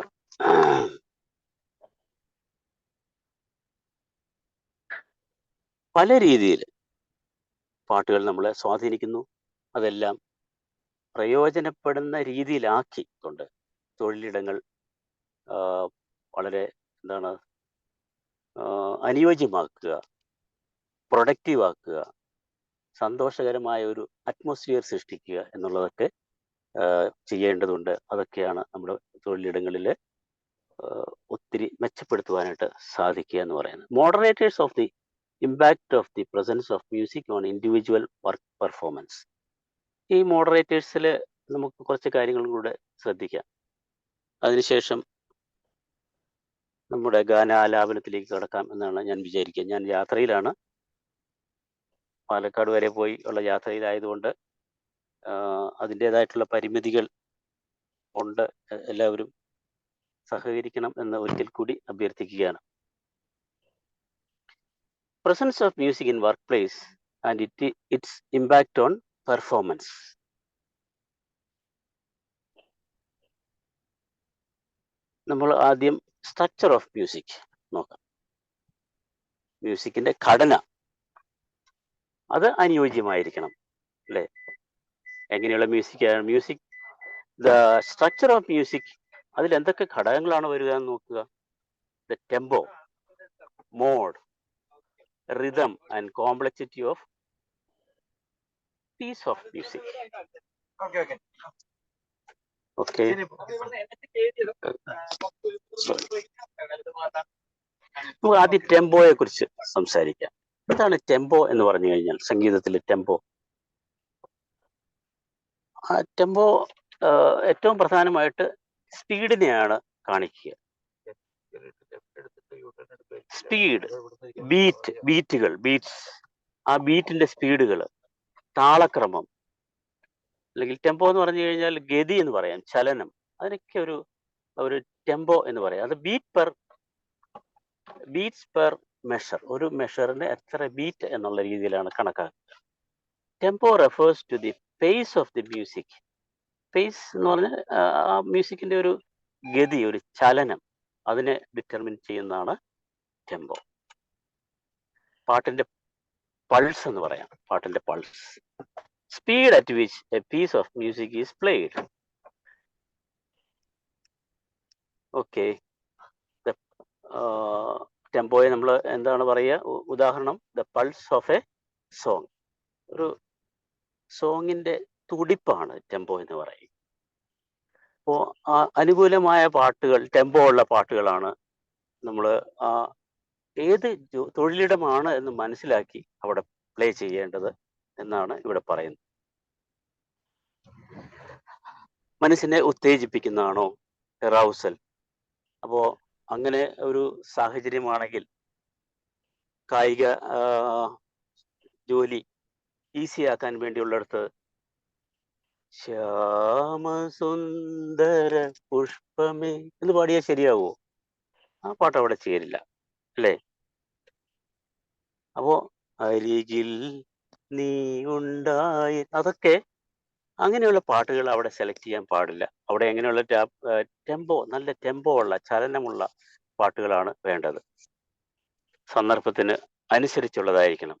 പല രീതിയിൽ പാട്ടുകൾ നമ്മളെ സ്വാധീനിക്കുന്നു. അതെല്ലാം പ്രയോജനപ്പെടുന്ന രീതിയിലാക്കിക്കൊണ്ട് തൊഴിലിടങ്ങൾ വളരെ അനുയോജ്യമാക്കുക, പ്രൊഡക്റ്റീവ് ആക്കുക, സന്തോഷകരമായ ഒരു അറ്റ്മോസ്ഫിയർ സൃഷ്ടിക്കുക എന്നുള്ളതൊക്കെ ചെയ്യേണ്ടതുണ്ട്. അതൊക്കെയാണ് നമ്മുടെ തൊഴിലിടങ്ങളിൽ ഒത്തിരി മെച്ചപ്പെടുത്തുവാനായിട്ട് സാധിക്കുക എന്ന് പറയുന്നത്. Moderators of the impact of the presence of music on individual work performance. ഈ മോഡറേറ്റേഴ്സിൽ നമുക്ക് കുറച്ച് കാര്യങ്ങളും കൂടെ ശ്രദ്ധിക്കാം. അതിനുശേഷം നമ്മുടെ ഗാനാലാപനത്തിലേക്ക് കടക്കാം എന്നാണ് ഞാൻ വിചാരിക്കുക. ഞാൻ യാത്രയിലാണ്, പാലക്കാട് വരെ പോയി ഉള്ള യാത്രയിലായതുകൊണ്ട് അതിൻ്റെതായിട്ടുള്ള പരിമിതികൾ ഉണ്ട്. എല്ലാവരും സഹകരിക്കണം എന്ന് ഒരിക്കൽ കൂടി അഭ്യർത്ഥിക്കുകയാണ്. Presence of music in workplace and its impact on performance. നമ്മൾ ആദ്യം സ്ട്രക്ചർ ഓഫ് മ്യൂസിക് നോക്കാം. മ്യൂസിക്കിന്റെ ഘടന അത് അനുയോജ്യമായിരിക്കണം അല്ലേ? എങ്ങനെയുള്ള music the structure of music, അതിൽ എന്തൊക്കെ ഘടകങ്ങളാണ് വരിക എന്ന് നോക്കുക. The tempo, mode, rhythm and complexity of piece of music. Okay. നമുക്ക് ആദ്യം ടെമ്പോയെ കുറിച്ച് സംസാരിക്കാം. എന്താണ് ടെമ്പോ എന്ന് പറഞ്ഞു കഴിഞ്ഞാൽ? സംഗീതത്തിലെ ടെമ്പോ, ടെമ്പോ ഏറ്റവും പ്രധാനമായിട്ട് സ്പീഡിനെയാണ് കാണിക്കുക. സ്പീഡ്, ബീറ്റ്സ്, ആ ബീറ്റിന്റെ സ്പീഡുകൾ, താളക്രമം, അല്ലെങ്കിൽ ടെമ്പോ എന്ന് പറഞ്ഞു കഴിഞ്ഞാൽ ഗതി എന്ന് പറയാം, ചലനം, അതിനൊക്കെ ഒരു ടെമ്പോ എന്ന് പറയാം. അത് ബീറ്റ്സ് പെർ മെഷർ, ഒരു മെഷറിന് എത്ര ബീറ്റ് എന്നുള്ള രീതിയിലാണ് കണക്കാക്കുക. Tempo refers to the pace of the music. Pace എന്ന് പറഞ്ഞാൽ ആ മ്യൂസിക്കിന്റെ ഒരു ഗതി, ഒരു ചലനം, അതിനെ ഡിറ്റർമിൻ ചെയ്യുന്നതാണ് ടെമ്പോ. പാട്ടിന്റെ പൾസ് എന്ന് പറയാം, പാട്ടിന്റെ pulse. Speed at which a piece of music is played. Okay, ടെമ്പോയെ നമ്മൾ എന്താണ് പറയുക? ഉദാഹരണം, the pulse of a song. ഒരു സോങ്ങിന്റെ തുടിപ്പാണ് ടെമ്പോ എന്ന് പറയും. അപ്പോൾ അനുകൂലമായ പാട്ടുകൾ, ടെമ്പോ ഉള്ള പാട്ടുകളാണ് നമ്മൾ ഏത് തൊഴിലിടമാണ് എന്ന് മനസ്സിലാക്കി അവിടെ പ്ലേ ചെയ്യേണ്ടത് എന്നാണ് ഇവിടെ പറയുന്നത്. മനസ്സിനെ ഉത്തേജിപ്പിക്കുന്നതാണോ? എറൗസൽ. അപ്പോൾ അങ്ങനെ ഒരു സാഹചര്യമാണെങ്കിൽ കായിക ജോലി ഈസിയാക്കാൻ വേണ്ടിയുള്ളിടത്ത് ശ്യാമസുന്ദര പുഷ്പമേ എന്ന് പാടിയാൽ ശരിയാവുമോ? ആ പാട്ട് അവിടെ ചേരില്ല അല്ലേ? അപ്പോ അരികിൽ നീ ഉണ്ടായി, അതൊക്കെ അങ്ങനെയുള്ള പാട്ടുകൾ അവിടെ സെലക്ട് ചെയ്യാൻ പാടില്ല. അവിടെ എങ്ങനെയുള്ള ടെമ്പോ, നല്ല ടെമ്പോ ഉള്ള, ചലനമുള്ള പാട്ടുകളാണ് വേണ്ടത്. സന്ദർഭത്തിന് അനുസരിച്ചുള്ളതായിരിക്കണം.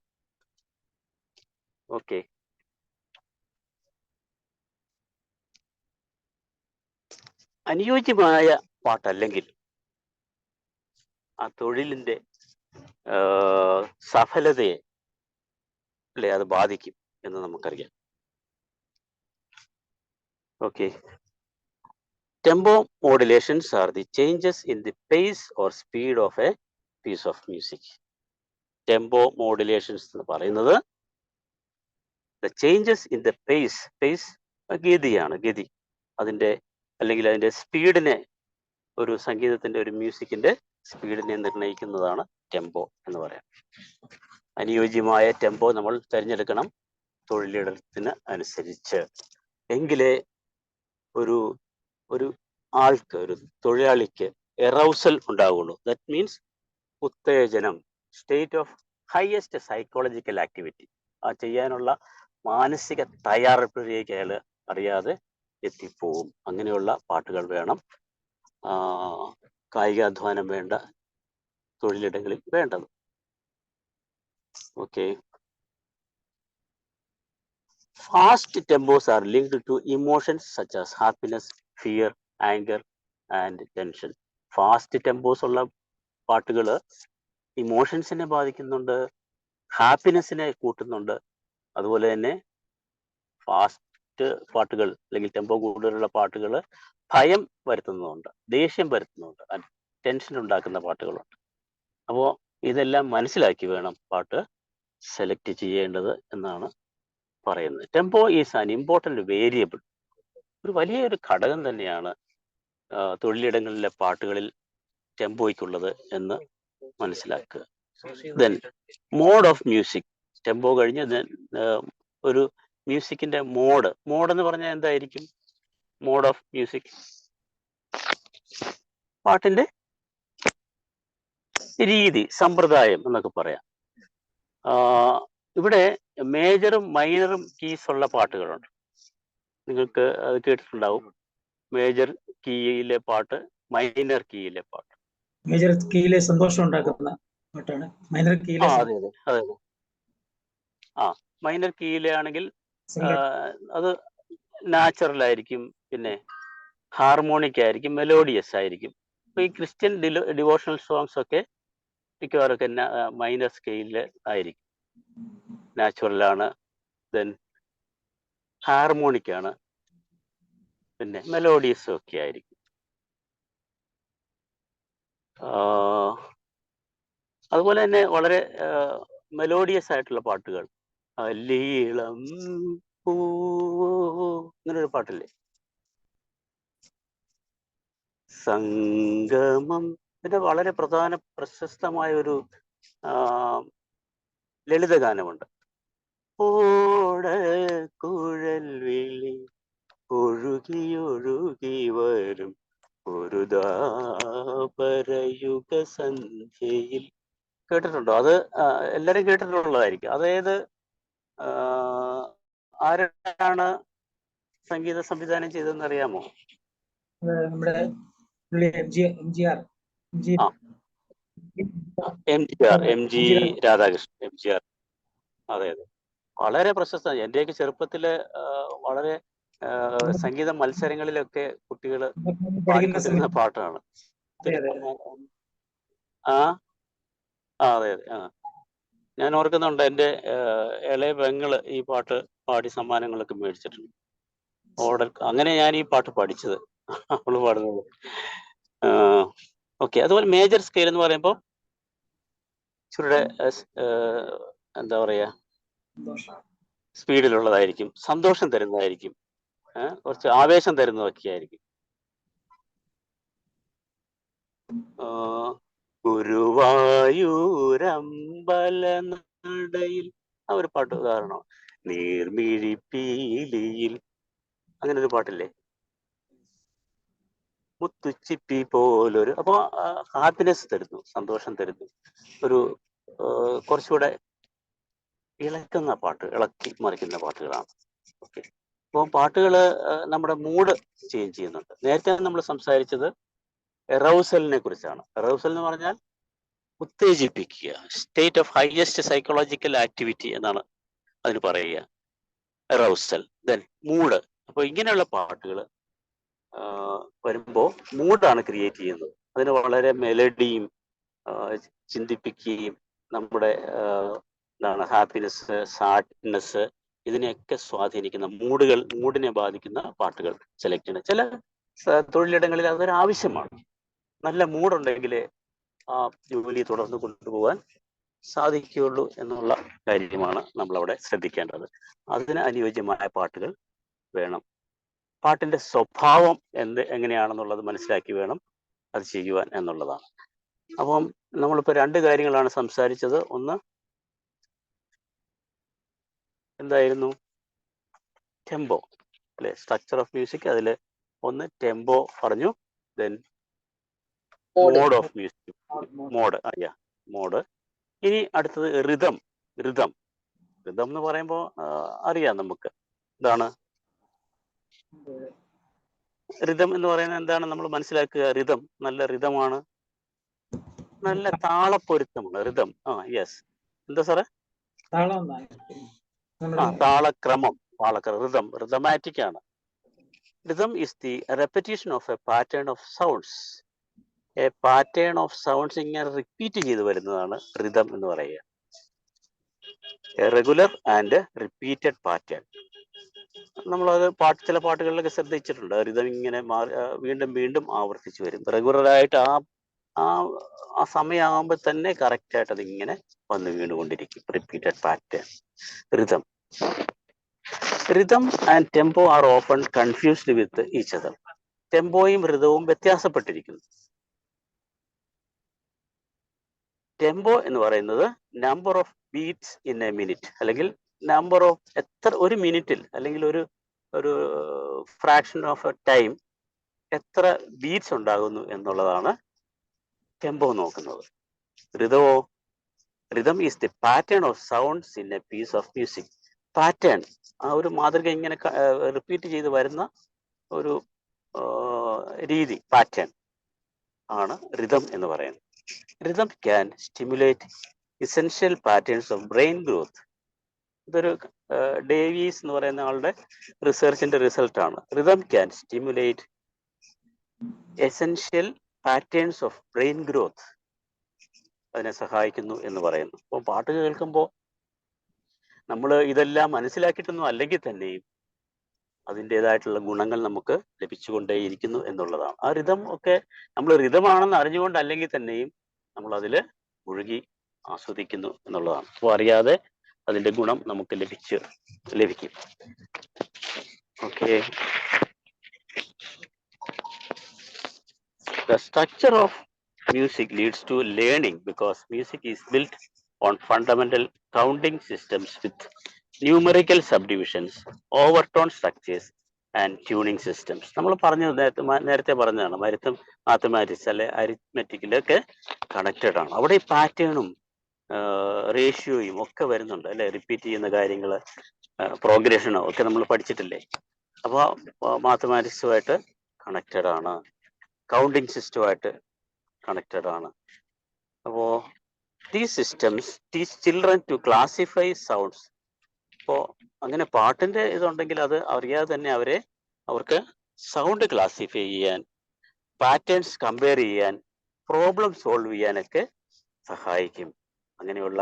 ഓക്കെ, അനുയോജ്യമായ പാട്ടല്ലെങ്കിൽ ആ തൊഴിലിന്റെ സഫലതയെ അല്ലെ അത് ബാധിക്കും എന്ന് നമുക്കറിയാം. Okay, tempo modulations are the changes in the pace or speed of a piece of music. Tempo modulations എന്ന് പറയുന്നത് the changes in the pace ഗതിയാണ്, ഗതി, അതിന്റെ അല്ലെങ്കിൽ അതിന്റെ സ്പീഡിനെ, ഒരു സംഗീതത്തിന്റെ, ഒരു മ്യൂസിക്കിന്റെ സ്പീഡിനെ നിർണ്ണയിക്കുന്നതാണ് ടെമ്പോ എന്ന് പറയാം. അനുയോജ്യമായ ടെമ്പോ നമ്മൾ തിരഞ്ഞെടുക്കണം തൊഴിലിടത്തിന് അനുസരിച്ച്. എങ്കിലേ ഒരു ആൾക്ക്, ഒരു തൊഴിലാളിക്ക് എറൗസൽ ഉണ്ടാവുള്ളൂ. ദാറ്റ് മീൻസ് ഉത്തേജനം, state of highest psychological activity. ആ ചെയ്യാനുള്ള മാനസിക തയ്യാറെടുപ്പിലേക്ക് അയാൾ അറിയാതെ എത്തിപ്പോവും. അങ്ങനെയുള്ള പാട്ടുകൾ വേണം കായികാധ്വാനം വേണ്ട തൊഴിലിടങ്ങളിൽ വേണ്ടത്. Okay, fast tempos are linked to emotions such as happiness, fear, anger and tension. Fast tempos ഉള്ള പാട്ടുകൾ ഇമോഷൻസിനെ ബാധിക്കുന്നുണ്ട്, ഹാപ്പിനെസ്സിനെ കൂട്ടുന്നുണ്ട്. അതുപോലെ തന്നെ ഫാസ്റ്റ് പാട്ടുകൾ അല്ലെങ്കിൽ ടെമ്പോ കൂടുതലുള്ള പാട്ടുകൾ ഭയം വരുത്തുന്നുണ്ട്, ദേഷ്യം വരുത്തുന്നുണ്ട്, ടെൻഷൻ ഉണ്ടാക്കുന്ന പാട്ടുകളുണ്ട്. അപ്പോൾ ഇതെല്ലാം മനസ്സിലാക്കി വേണം പാട്ട് സെലക്ട് ചെയ്യേണ്ടത് എന്നാണ് പറയുന്നത്. Tempo is an important variable, ഒരു വലിയൊരു ഘടകം തന്നെയാണ് തൊഴിലിടങ്ങളിലെ പാട്ടുകളിൽ ടെമ്പോയ്ക്കുള്ളത് എന്ന് മനസ്സിലാക്കുക. Then mode of music. Tempo കഴിഞ്ഞ് ഒരു മ്യൂസിക്കിന്റെ മോഡ് എന്ന് പറഞ്ഞാൽ എന്തായിരിക്കും? മോഡ് ഓഫ് മ്യൂസിക്, പാട്ടിന്റെ രീതി, സമ്പ്രദായം എന്നൊക്കെ പറയാം. ഇവിടെ മേജറും മൈനറും കീസ് ഉള്ള പാട്ടുകളുണ്ട്. നിങ്ങൾക്ക് അത് കേട്ടിട്ടുണ്ടാവും. മേജർ കീയിലെ പാട്ട്, മൈനർ കീയിലെ പാട്ട്. മേജർ കീയിലെ സന്തോഷം ഉണ്ടാക്കുന്ന പാട്ടാണ്. മൈനർ കീയിലെ അതെ അതെ അതെ അതെ. മൈനർ കീയിലാണെങ്കിൽ അത് നാച്ചുറൽ ആയിരിക്കും, പിന്നെ ഹാർമോണിക് ആയിരിക്കും, മെലോഡിയസ് ആയിരിക്കും. ഇപ്പൊ ഈ ക്രിസ്ത്യൻ ഡിവോഷണൽ സോങ്സ് ഒക്കെ മിക്കവാറും ഒക്കെ മൈനർ സ്കെയിലിൽ ആയിരിക്കും. നാച്ചുറൽ ആണ്, ദെൻ ഹാർമോണിക് ആണ്, പിന്നെ മെലോഡിയസും ഒക്കെ ആയിരിക്കും. അതുപോലെ തന്നെ വളരെ മെലോഡിയസ് ആയിട്ടുള്ള പാട്ടുകൾ, ലീളം പൂ, ഇങ്ങനൊരു പാട്ടില്ലേ, സംഗമം. പിന്നെ വളരെ പ്രശസ്തമായ ഒരു ലളിതഗാനമുണ്ട്, ഓടക്കുഴൽ വിളി ഒഴുകി ഒഴുകി വരും ഒരു ദാപരയുഗ സന്ധ്യയിൽ. കേട്ടിട്ടുണ്ടോ? അത് എല്ലാരും കേട്ടിട്ടുള്ളതായിരിക്കും. അതായത് ആരാണ് സംഗീത സംവിധാനം ചെയ്തതെന്ന് അറിയാമോ? നമ്മുടെ എം.ജി.ആർ. എം.ജി. രാധാകൃഷ്ണൻ, എം.ജി.ആർ. അതെ അതെ, വളരെ പ്രശസ്ത. എന്റെയൊക്കെ ചെറുപ്പത്തില് വളരെ സംഗീത മത്സരങ്ങളിലൊക്കെ കുട്ടികൾ പാടിക്കൊണ്ടിരുന്ന പാട്ടാണ്. അതെ അതെ. ഞാൻ ഓർക്കുന്നുണ്ട്, എൻ്റെ ഇളയ പെങ്ങള് ഈ പാട്ട് പാടി സമ്മാനങ്ങളൊക്കെ മേടിച്ചിട്ടുണ്ട്. അങ്ങനെ ഞാൻ ഈ പാട്ട് പഠിച്ചത്, അവള് പാടുന്നത്. ഓക്കെ. അതുപോലെ മേജർ സ്കെയിൽ എന്ന് പറയുമ്പോൾ ഇച്ചിരി എന്താ പറയാ, സ്പീഡിലുള്ളതായിരിക്കും, സന്തോഷം തരുന്നതായിരിക്കും, കുറച്ച് ആവേശം തരുന്നതൊക്കെ ആയിരിക്കും. ഗുരുവായൂരമ്പലനടയിൽ ആ ഒരു പാട്ട് ഉദാഹരണം, നീർമിഴിപ്പീലിയിൽ, അങ്ങനെ ഒരു പാട്ടില്ലേ, മുത്തുച്ചിപ്പി പോലൊരു. അപ്പോൾ ഹാപ്പിനെസ് തരുന്നു, സന്തോഷം തരുന്നു, ഒരു കുറച്ചുകൂടെ ഇളക്കുന്ന പാട്ട്, ഇളക്കി മറിക്കുന്ന പാട്ടുകളാണ്. ഓക്കെ. അപ്പോൾ പാട്ടുകൾ നമ്മുടെ മൂഡ് ചേഞ്ച് ചെയ്യുന്നുണ്ട്. നേരത്തെ നമ്മൾ സംസാരിച്ചത് എറൗസലിനെ കുറിച്ചാണ്. എറൗസൽ എന്ന് പറഞ്ഞാൽ ഉത്തേജിപ്പിക്കുക, state of highest psychological activity എന്നാണ് അതിന് പറയുക, എറൗസൽ. Then mood. അപ്പോൾ ഇങ്ങനെയുള്ള പാട്ടുകൾ വരുമ്പോൾ മൂഡാണ് ക്രിയേറ്റ് ചെയ്യുന്നത്. അതിന് വളരെ മെലഡിയും ചിന്തിപ്പിക്കുകയും നമ്മുടെ എന്താണ് ഹാപ്പിനെസ്, സാഡ്നെസ്, ഇതിനെയൊക്കെ സ്വാധീനിക്കുന്ന മൂഡിനെ ബാധിക്കുന്ന പാട്ടുകൾ സെലക്ട് ചെയ്യണം. ചില തൊഴിലിടങ്ങളിൽ അതൊരു ആവശ്യമാണ്. നല്ല മൂഡുണ്ടെങ്കിലേ ആ ജോലി തുടർന്ന് കൊണ്ടുപോകാൻ സാധിക്കുകയുള്ളൂ എന്നുള്ള കാര്യമാണ് നമ്മളവിടെ ശ്രദ്ധിക്കേണ്ടത്. അതിന് അനുയോജ്യമായ പാട്ടുകൾ വേണം. പാട്ടിന്റെ സ്വഭാവം എങ്ങനെയാണെന്നുള്ളത് മനസ്സിലാക്കി വേണം അത് ചെയ്യുവാൻ എന്നുള്ളതാണ്. അപ്പം നമ്മളിപ്പോൾ 2 കാര്യങ്ങളാണ് സംസാരിച്ചത്. ഒന്ന് എന്തായിരുന്നു? ടെമ്പോ അല്ലെ, സ്ട്രക്ചർ ഓഫ് മ്യൂസിക്. അതിൽ ഒന്ന് ടെമ്പോ പറഞ്ഞു, then mode of music, mode. ഇനി അടുത്തത് റിതം. റിതം എന്ന് പറയുമ്പോൾ അറിയാം നമുക്ക് എന്താണ് റിതം എന്ന് പറയുന്നത്. എന്താണ് നമ്മൾ മനസ്സിലാക്കുക? റിതം നല്ല റിതമാണ്, നല്ല താളപ്പൊരുത്തമാണ് റിതം. യെസ്. എന്താ സാറേ? താളക്രമം, റിതം, റിതമാറ്റിക് ആണ്. Rhythm is the repetition of A pattern of sounds. A pattern of sounds ഇങ്ങനെ റിപ്പീറ്റ് ചെയ്ത് വരുന്നതാണ് റിതം എന്ന് പറയുക. A regular and repeated pattern. നമ്മളത് ചില പാട്ടുകളിലൊക്കെ ശ്രദ്ധിച്ചിട്ടുണ്ട്. റിതം ഇങ്ങനെ വീണ്ടും വീണ്ടും ആവർത്തിച്ച് വരും. റെഗുലറായിട്ട് ആ സമയമാകുമ്പോൾ തന്നെ കറക്റ്റായിട്ട് അതിങ്ങനെ വന്ന് വീണുകൊണ്ടിരിക്കും. Repeated pattern, rhythm. Rhythm and tempo are often confused with each other. ടെമ്പോയും റിതവും വ്യത്യാസപ്പെട്ടിരിക്കുന്നു. ടെമ്പോ എന്ന് പറയുന്നത് number of beats in a minute, അല്ലെങ്കിൽ നമ്പർ ഓഫ് ഒരു മിനിറ്റിൽ അല്ലെങ്കിൽ ഒരു ഫ്രാക്ഷൻ ഓഫ് എ ടൈം എത്ര ബീറ്റ്സ് ഉണ്ടാകുന്നു എന്നുള്ളതാണ് ടെമ്പോ നോക്കുന്നത്. റിതമോ? Rhythm is the pattern of sounds in a piece of music. Pattern, ആ ഒരു മാതൃക ഇങ്ങനെ റിപ്പീറ്റ് ചെയ്ത് വരുന്ന ഒരു രീതി, പാറ്റേൺ. ആണ് റിതം എന്ന് പറയുന്നത്. Rhythm can stimulate essential patterns of brain growth. ഇതൊരു ഡേവീസ് എന്ന് പറയുന്ന ആളുടെ റിസർച്ചിന്റെ റിസൾട്ടാണ്. Rhythm can stimulate essential patterns of brain growth, അതിനെ സഹായിക്കുന്നു എന്ന് പറയുന്നു. അപ്പോൾ പാട്ട് കേൾക്കുമ്പോൾ നമ്മൾ ഇതെല്ലാം മനസ്സിലാക്കിയിട്ടൊന്നും അല്ലെങ്കിൽ തന്നെയും അതിൻ്റെതായിട്ടുള്ള ഗുണങ്ങൾ നമുക്ക് ലഭിച്ചുകൊണ്ടേയിരിക്കുന്നു എന്നുള്ളതാണ്. ആ റിതം ഒക്കെ നമ്മൾ റിതമാണെന്ന് അറിഞ്ഞുകൊണ്ട് അല്ലെങ്കിൽ തന്നെയും നമ്മൾ അതിൽ മുഴുകി ആസ്വദിക്കുന്നു എന്നുള്ളതാണ്. അപ്പോൾ അറിയാതെ അതിന്റെ ഗുണം നമുക്ക് ലഭിക്കും. Okay. The structure of music leads to learning because music is built on fundamental counting systems with numerical subdivisions, overtone structures and tuning systems. നമ്മൾ പറഞ്ഞത് നേരത്തെ പറഞ്ഞതാണ്, മാത്തമാറ്റിക്സ് അല്ലെ അരിത്മെറ്റിക്കിലൊക്കെ കണക്റ്റഡ് ആണ്. അവിടെ ഈ പാറ്റേണും റേഷ്യോയും ഒക്കെ വരുന്നുണ്ട് അല്ലെ, റിപ്പീറ്റ് ചെയ്യുന്ന കാര്യങ്ങൾ, പ്രോഗ്രഷനോ ഒക്കെ നമ്മൾ പഠിച്ചിട്ടില്ലേ. അപ്പോൾ മാത്തമാറ്റിക്സുമായിട്ട് കണക്റ്റഡ് ആണ്, കൗണ്ടിങ് സിസ്റ്റമായിട്ട് കണക്റ്റഡ് ആണ്. അപ്പോൾ these systems teach children to classify sounds. അപ്പോൾ അങ്ങനെ പാട്ടിന്റെ ഇതുണ്ടെങ്കിൽ അത് അറിയാതെ തന്നെ അവർക്ക് സൗണ്ട് ക്ലാസിഫൈ ചെയ്യാൻ, പാറ്റേൺസ് കമ്പയർ ചെയ്യാൻ, പ്രോബ്ലം സോൾവ് ചെയ്യാനൊക്കെ സഹായിക്കും. അങ്ങനെയുള്ള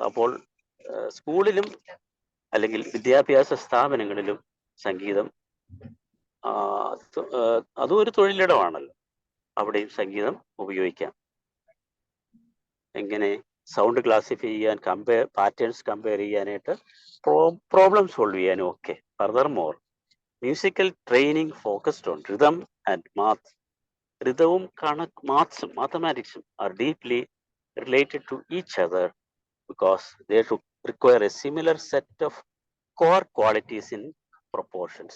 അപ്പോൾ സ്കൂളിലും അല്ലെങ്കിൽ വിദ്യാഭ്യാസ സ്ഥാപനങ്ങളിലും സംഗീതം അതും ഒരു തൊഴിലിടമാണല്ലോ, അവിടെയും സംഗീതം ഉപയോഗിക്കാം. എങ്ങനെ സൗണ്ട് ക്ലാസിഫൈ ചെയ്യാൻ, പാറ്റേൺസ് കമ്പയർ ചെയ്യാനായിട്ട്, പ്രോബ്ലം സോൾവ് ചെയ്യാനും ഒക്കെ. Further more musical training focused on rhythm and math. റിതവും മാത്സും മാത്തമാറ്റിക്സും are deeply related to each other because they require a similar set of core qualities in proportions.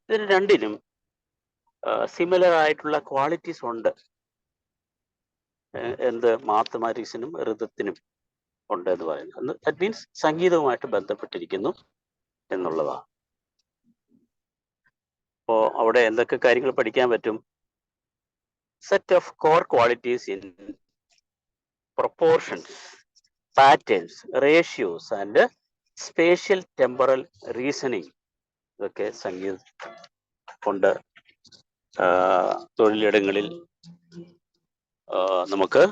ഇതിന് രണ്ടിനും similar ആയിട്ടുള്ള qualities ഉണ്ട്. എന്ത് മാത്തമാറ്റിക്സിനും റിതത്തിനും ഉണ്ട് എന്ന് പറയുന്നത്. ദാറ്റ് മീൻസ് സംഗീതവുമായിട്ട് ബന്ധപ്പെട്ടിരിക്കുന്നു എന്നുള്ളതാണ്. അപ്പോൾ അവിടെ എന്തൊക്കെ കാര്യങ്ങൾ പഠിക്കാൻ പറ്റും? Set of core qualities in proportions, patterns, ratios and spatial temporal reasoning. ഇതൊക്കെ സംഗീതം കൊണ്ട് തൊഴിലിടങ്ങളിൽ നമുക്ക്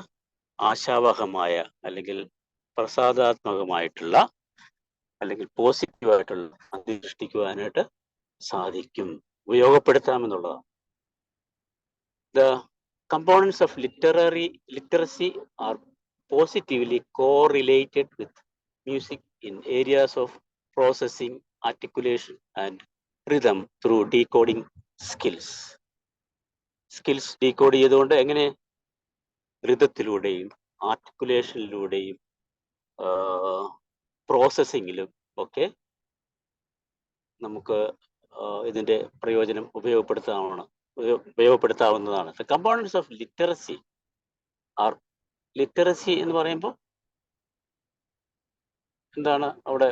ആശാവഹമായ അല്ലെങ്കിൽ പ്രസാദാത്മകമായിട്ടുള്ള അല്ലെങ്കിൽ പോസിറ്റീവായിട്ടുള്ള അന്തി സൃഷ്ടിക്കുവാനായിട്ട് സാധിക്കും, ഉപയോഗപ്പെടുത്താമെന്നുള്ളതാണ്. The components of literacy are positively correlated with music in areas of processing, articulation and rhythm through decoding skills. Skills decode ചെയ്തുകൊണ്ട് എങ്ങനെ? റിതത്തിലൂടെയും ആർട്ടിക്കുലേഷനിലൂടെയും പ്രോസസ്സിങ്ങിലും ഒക്കെ നമുക്ക് ഇതിന്റെ പ്രയോജനം ഉപയോഗപ്പെടുത്താവുന്നതാണ്. The components of literacy are, literacy എന്ന് പറയുമ്പോൾ എന്താണ് അവിടെ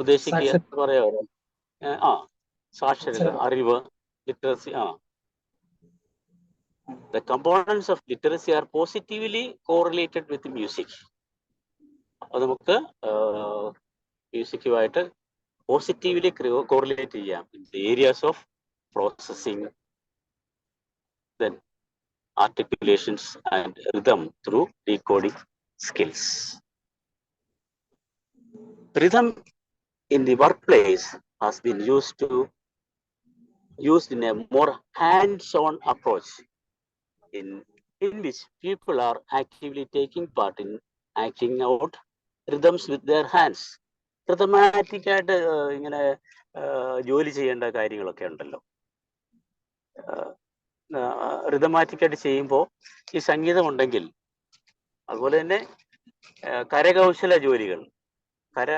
ഉദ്ദേശിക്കുക എന്ന് പറയാമോ? സാക്ഷരത, അറിവ്, literacy. The components of literacy are positively correlated with music. അത് നമുക്ക് മ്യൂസിക്കുമായിട്ട് പോസിറ്റീവ്ലി കോറിലേറ്റ് ചെയ്യാം. In the areas of processing, then articulations and rhythm through decoding skills. Rhythm in the workplace has been used in a more hands-on approach in which people are actively taking part in acting out rhythms with their hands. Rhythmatic ആയിട്ട് ഇങ്ങനെ ജോലി ചെയ്യേണ്ട കാര്യങ്ങളൊക്കെ ഉണ്ടല്ലോ. റിതമാറ്റിക്കായിട്ട് ചെയ്യുമ്പോൾ ഈ സംഗീതം ഉണ്ടെങ്കിൽ, അതുപോലെ തന്നെ കരകൗശല ജോലികൾ, കര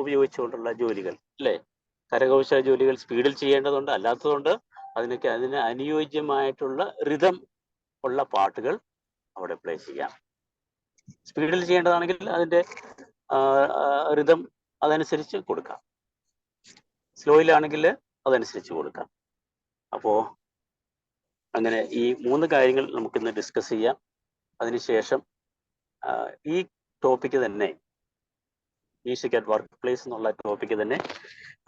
ഉപയോഗിച്ചുകൊണ്ടുള്ള ജോലികൾ അല്ലേ, കരകൗശല ജോലികൾ സ്പീഡിൽ ചെയ്യേണ്ടതുണ്ട്, അല്ലാത്തതുകൊണ്ട് അതിന് അനുയോജ്യമായിട്ടുള്ള റിതം ഉള്ള പാട്ടുകൾ അവിടെ പ്ലേ ചെയ്യാം. സ്പീഡിൽ ചെയ്യേണ്ടതാണെങ്കിൽ അതിൻ്റെ റിതം അതനുസരിച്ച് കൊടുക്കാം, സ്ലോയിലാണെങ്കിൽ അതനുസരിച്ച് കൊടുക്കാം. അപ്പോൾ അങ്ങനെ ഈ 3 കാര്യങ്ങൾ നമുക്കിന്ന് ഡിസ്കസ് ചെയ്യാം. അതിനുശേഷം ഈ ടോപ്പിക്ക് തന്നെ, മ്യൂസിക് അറ്റ് വർക്ക് പ്ലേസ് എന്നുള്ള ടോപ്പിക്ക് തന്നെ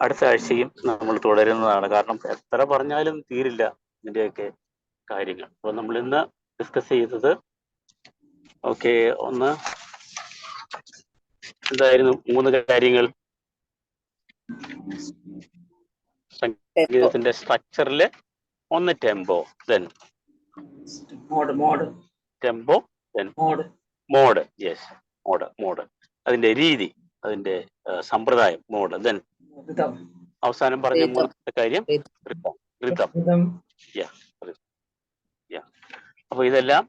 അടുത്ത ആഴ്ചയും നമ്മൾ തുടരുന്നതാണ്. കാരണം എത്ര പറഞ്ഞാലും തീരില്ല ഇതിൻ്റെയൊക്കെ കാര്യങ്ങൾ. അപ്പോൾ നമ്മൾ ഇന്ന് ഡിസ്കസ് ചെയ്തത് ഒന്ന് എന്തായിരുന്നു 3 കാര്യങ്ങൾ? സംഗീതത്തിന്റെ സ്ട്രക്ചറില് ഒന്ന് tempo, then tempo, then mode. Yes, mode അതിന്റെ രീതി, അതിന്റെ സമ്പ്രദായം, മോഡ്. ദെൻ അവസാനം പറഞ്ഞ 3ാമത്തെ കാര്യം റിതം. അപ്പൊ ഇതെല്ലാം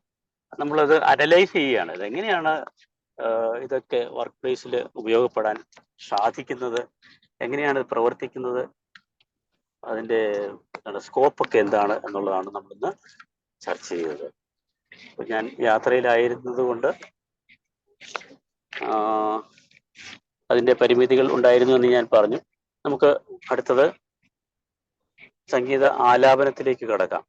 നമ്മളത് അനലൈസ് ചെയ്യുകയാണ്. ഇതെങ്ങനെയാണ് ഇതൊക്കെ വർക്ക് പ്ലേസിൽ ഉപയോഗപ്പെടാൻ സാധിക്കുന്നത്, എങ്ങനെയാണ് പ്രവർത്തിക്കുന്നത്, അതിന്റെ സ്കോപ്പൊക്കെ എന്താണ് എന്നുള്ളതാണ് നമ്മളിന്ന് ചർച്ച ചെയ്തത്. അപ്പൊ ഞാൻ യാത്രയിലായിരുന്നത് കൊണ്ട് അതിന്റെ പരിമിതികൾ ഉണ്ടായിരുന്നു എന്ന് ഞാൻ പറഞ്ഞു. നമുക്ക് അടുത്തത് സംഗീത ആലാപനത്തിലേക്ക് കടക്കാം.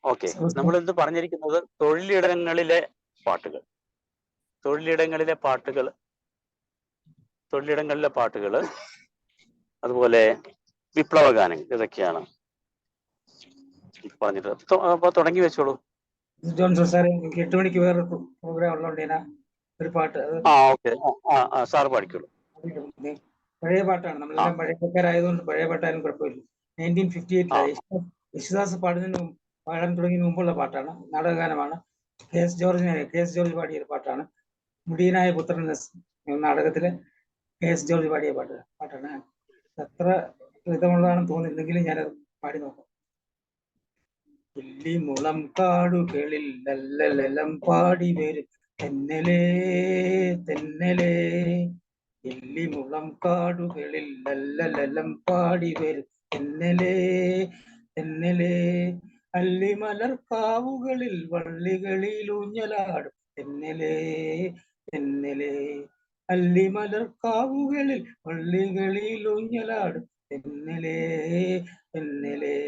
ഓക്കെ, നമ്മളെന്ത് പറഞ്ഞിരിക്കുന്നത് തൊഴിലിടങ്ങളിലെ പാട്ടുകൾ, അതുപോലെ വിപ്ലവ ഗാനങ്ങൾ, ഇതൊക്കെയാണ് പറഞ്ഞിട്ട്. അപ്പൊ തുടങ്ങി വെച്ചോളൂ. ജോൺസൺ സാറേ, എനിക്ക് 8 മണിക്ക് വേറെ പ്രോഗ്രാം ഉള്ളതുകൊണ്ട് ഞാൻ ഒരു പാട്ട് ഓക്കെ, സാറ് പാടിക്കോളൂ. പഴയ പാട്ടാണ്. നമ്മളെല്ലാം പഴയക്കാരായതുകൊണ്ട് പഴയ പാട്ടായാലും കുഴപ്പമില്ല. 1958 യേശുദാസ് പാടാൻ തുടങ്ങിയതിന് മുമ്പുള്ള പാട്ടാണ്. നാടകഗാനമാണ്. കെ എസ് ജോർജ് പാടിയ ഒരു പാട്ടാണ്. മുടിയനായ പുത്രൻ നാടകത്തില് കെ എസ് ജോർജ് പാടിയ പാട്ടാണ്. അത്ര ഋതമുള്ളതാണെന്ന് തോന്നുന്നില്ലെങ്കിലും ഞാനത് പാടി നോക്കാം. മുളം കാടുകളിൽ ലല്ലലം പാടി വരും തെന്നലേ തെന്നലേ, മുളം കാടുകളിൽ ലല്ലലം പാടി വരും തെന്നലേ തെന്നലേ, അല്ലിമലർക്കാവുകളിൽ വള്ളികളിൽ ഊഞ്ഞലാടും തെന്നലേ തെന്നലേ, അല്ലിമലർക്കാവുകളിൽ വള്ളികളിൽ ഊഞ്ഞലാടും തെന്നലേ തെന്നലേ,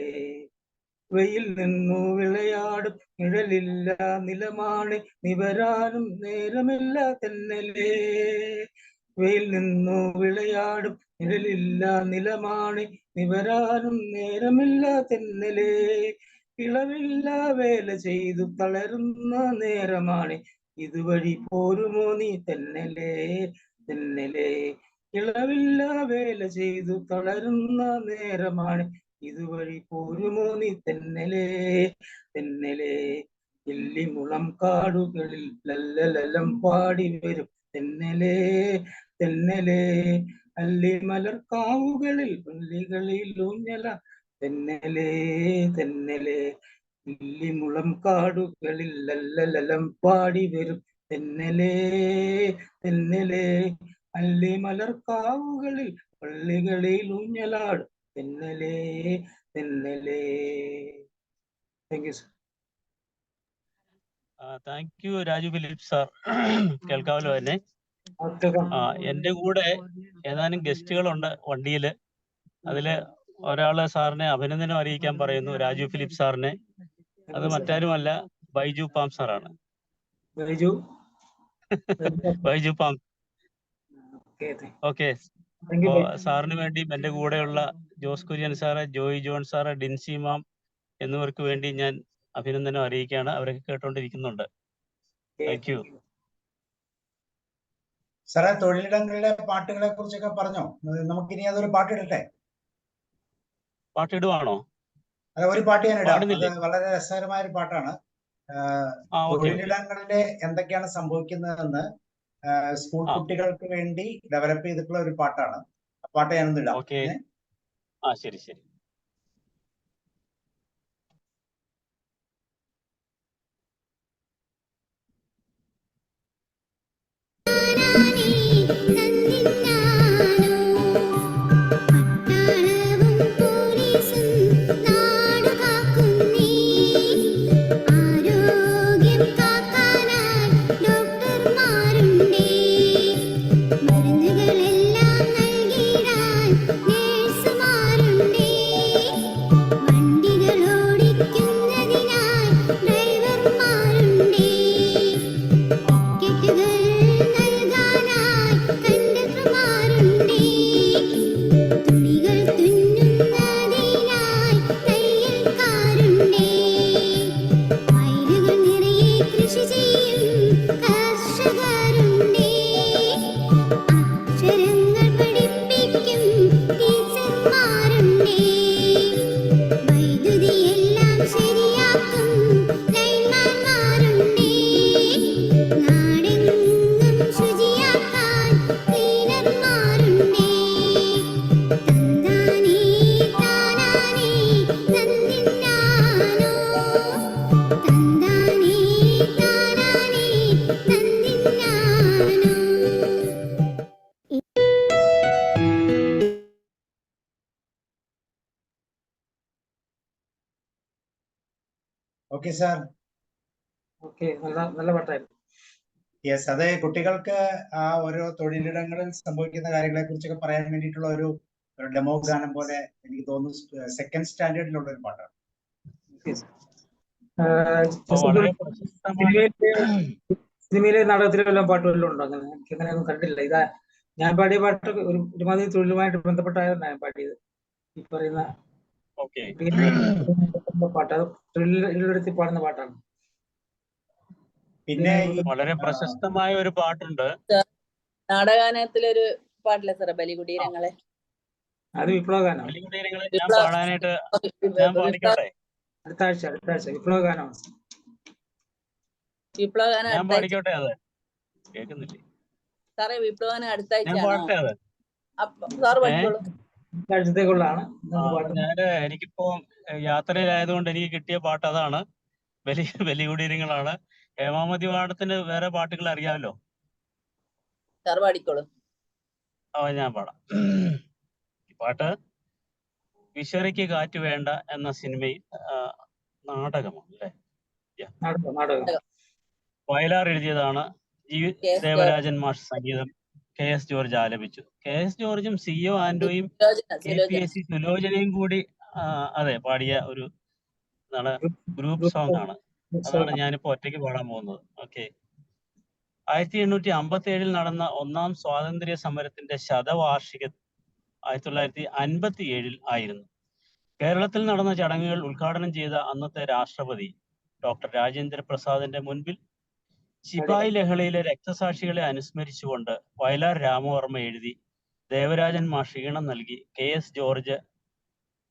വെയിൽ നിന്നു വിളയാടും നിഴലില്ല നിലമാണ് നിവരാനും നേരമില്ല തെന്നലേ, വെയിൽ നിന്നു വിളയാടും നിഴലില്ല നിലമാണ് നിവരാനും നേരമില്ല തെന്നലേ, ഇളവില്ല വേല ചെയ്തു തളരുന്ന നേരമാണ് ഇതുവഴി പോരുമോ നീ തെന്നലേ തെന്നലേ, ഇളവില്ല വേല ചെയ്തു തളരുന്ന നേരമാണ് ഇതുവഴി പോരുമോ നീ തെന്നലേ തെന്നലേ, മുളം കാടുകളിൽ ലല്ലലം പാടി വരും തെന്നലേ തെന്നലേ, അല്ലിമലർക്കാവുകളിൽ പള്ളികളിൽ ഊഞ്ഞല തെന്നലേ തെന്നലേ, മുളം കാടുകളിൽ ലല്ലലം പാടി വരും തെന്നലേ തെന്നലേ, അല്ലിമലർക്കാവുകളിൽ പള്ളികളിൽ ഊഞ്ഞലാടും തെന്നലേ തെന്നലേ. Thank you sir. Thank you Raju Philip sir. കേൾക്കാമല്ലോ എന്നെ? എന്റെ കൂടെ ഏതാനും ഗസ്റ്റുകളുണ്ട് വണ്ടിയില്. അതില് ഒരാള് സാറിനെ അഭിനന്ദനം അറിയിക്കാൻ പറയുന്നു, രാജു ഫിലിപ്പ് സാറിനെ. അത് മറ്റാരുമല്ല, ബൈജു പാം സാറാണ്. ബൈജു പാം. ഓക്കെ, സാറിന് വേണ്ടി എന്റെ കൂടെയുള്ള Jose Kurian sir, Joy John sir, Dincy ma'am എന്നിവർക്ക് വേണ്ടി ഞാൻ അഭിനന്ദനം അറിയിക്കുകയാണ്. അവരൊക്കെ കേട്ടോണ്ടിരിക്കുന്നുണ്ട്. താങ്ക് യു സാറേ. തൊഴിലിടങ്ങളിലെ പാട്ടുകളെ കുറിച്ചൊക്കെ പറഞ്ഞോ? നമുക്കിനി അതൊരു പാട്ടിടട്ടെ. പാട്ടിടുവാണോ? അതെ, ഒരു പാട്ട് ഞാൻ ഇടാം. അത് വളരെ രസകരമായ ഒരു പാട്ടാണ്. തൊഴിലിടങ്ങളിലെ എന്തൊക്കെയാണ് സംഭവിക്കുന്നതെന്ന് സ്കൂൾ കുട്ടികൾക്ക് വേണ്ടി ഡെവലപ്പ് ചെയ്തിട്ടുള്ള ഒരു പാട്ടാണ്. ആ പാട്ട് ഞാനൊന്ന് ഇടാം. ഓക്കെ, ശരി ശരി. മരുന്നുകളെല്ലാം ഓക്കെ സാർ. ഓക്കെ, നല്ല പാട്ടായിരുന്നു. യെസ്, അതെ, കുട്ടികൾക്ക് ആ ഓരോ തൊഴിലിടങ്ങളിൽ സംഭവിക്കുന്ന കാര്യങ്ങളെ കുറിച്ചൊക്കെ പറയാൻ വേണ്ടിയിട്ടുള്ള ഒരു ഡെമോ ഗാനം പോലെ എനിക്ക് തോന്നുന്നു സെക്കൻഡ് സ്റ്റാൻഡേർഡിലുള്ള ഒരു പാട്ടാണ്. വളരെ പ്രശസ്തമായ സിനിമയിലെ നാടകത്തിലെല്ലാം പാട്ട് വല്ലതും ഉണ്ടോ? അങ്ങനെ എനിക്ക് അങ്ങനെയൊന്നും കണ്ടില്ല. ഇതാ ഞാൻ പാടിയ പാട്ട് ഒരുമാതിരി തൊഴിലുമായിട്ട് ബന്ധപ്പെട്ടായിരുന്നു ഞാൻ പാടിയത്. ഈ പറയുന്ന പാട്ട് അത് തൊഴിലെടുത്ത് പാടുന്ന പാട്ടാണ്. പിന്നെ വളരെ പ്രശസ്തമായ ഒരു പാട്ടുണ്ട് നാടകാനത്തിലൊരു പാട്ടില്ല സാറേ, ബലികുടീരങ്ങളെ. അത് വിപ്ലവഗാനം. ബലികുടീരങ്ങളെ ഞാൻ പാടാനായിട്ട് ഞാൻ പാടിക്കോട്ടെ? അടുത്ത ആഴ്ച വിപ്ലവഗാനമാണ്. വിപ്ലവഗാനം ഞാൻ പാടിക്കോട്ടെ? അത് കേൾക്കുന്നില്ലേ സാറേ? വിപ്ലവഗാനം അടുത്ത ഞാൻ പാടട്ടെ? അത് സാറ് പഠിച്ചോളൂ. ആഴ്ചത്തേക്കുള്ളതാണ്. എനിക്കിപ്പോ യാത്രയിലായതുകൊണ്ട് എനിക്ക് കിട്ടിയ പാട്ട് അതാണ്, ബലികുടീരങ്ങളാണ്. ഹേമാവതി പാടത്തിന് വേറെ പാട്ടുകൾ അറിയാമല്ലോ. സാറ് പാടിക്കോളൂ. ഞാൻ പാടാം. ഈ പാട്ട് വിശറിക്ക് കാറ്റ് വേണ്ട എന്ന സിനിമയിൽ നാടകമാണ് അല്ലേ? വയലാർ എഴുതിയതാണ്. ദേവരാജൻ മാഷ് സംഗീതം, KS ജോർജ് ആലപിച്ചു. KS ജോർജും CO ആന്റോയും KPSC സുലോചനയും കൂടി അതെ പാടിയ ഒരു ഗ്രൂപ്പ് സോങ് ആണ്. അതാണ് ഞാനിപ്പോ ഒറ്റയ്ക്ക് പാടാൻ പോകുന്നത്. ഓക്കെ. 1857 നടന്ന ഒന്നാം സ്വാതന്ത്ര്യ സമരത്തിന്റെ ശതവാർഷിക 1957 ആയിരുന്നു. കേരളത്തിൽ നടന്ന ചടങ്ങുകൾ ഉദ്ഘാടനം ചെയ്ത അന്നത്തെ രാഷ്ട്രപതി ഡോക്ടർ രാജേന്ദ്ര പ്രസാദിന്റെ മുൻപിൽ ശിപായി ലഹളയിലെ രക്തസാക്ഷികളെ അനുസ്മരിച്ചുകൊണ്ട് വയലാർ രാമവർമ്മ എഴുതി, ദേവരാജൻ മാഷ് ഈണം നൽകി, KS ജോർജ്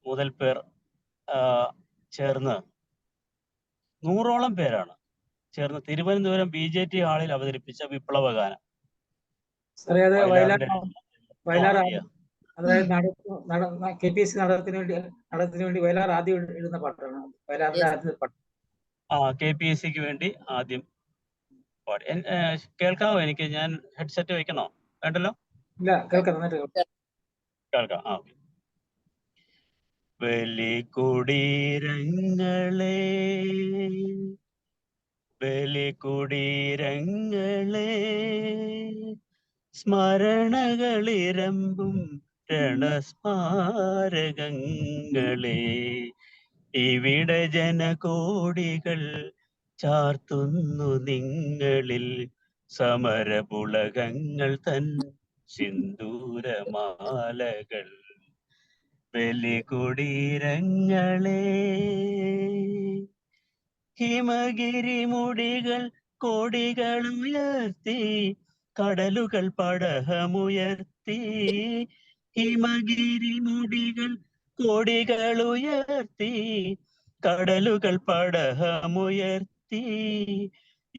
മുതൽ പേർ ചേർന്ന് 100ഓളം പേരാണ് ചേർന്ന് തിരുവനന്തപുരം BJT ഹാളിൽ അവതരിപ്പിച്ച വിപ്ലവഗാനം. അതായത് KPSC നാടകത്തിന് വേണ്ടി വയലാർ ആദ്യം എഴുതുന്ന പാട്ടാണ്. വയലാറിന്റെ ആദ്യത്തെ പാട്ട്. KPSCക്ക് വേണ്ടി ആദ്യം പാടി. കേൾക്കാമോ എനിക്ക്? ഞാൻ ഹെഡ്സെറ്റ് വെക്കണോ? വേണ്ടല്ലോ? ഇല്ല, കേൾക്കാം. കേൾക്കാം. ബലികുടീരങ്ങളെ സ്മരണകളിരമ്പും രണസ്മാരകങ്ങളെ, ഇവിടെ ജനകോടികൾ ചാർത്തുന്നു നിങ്ങളിൽ സമരപുളകങ്ങൾ തൻ സിന്ദൂരമാലകൾ. ബലികുടീരങ്ങളെ ഹിമഗിരി മുടികൾ കോടികൾ ഉയർത്തി, കടലുകൾ പടഹമുയർത്തി. ഹിമഗിരി മുടികൾ കോടികൾ ഉയർത്തി, കടലുകൾ പടഹമുയർത്തി.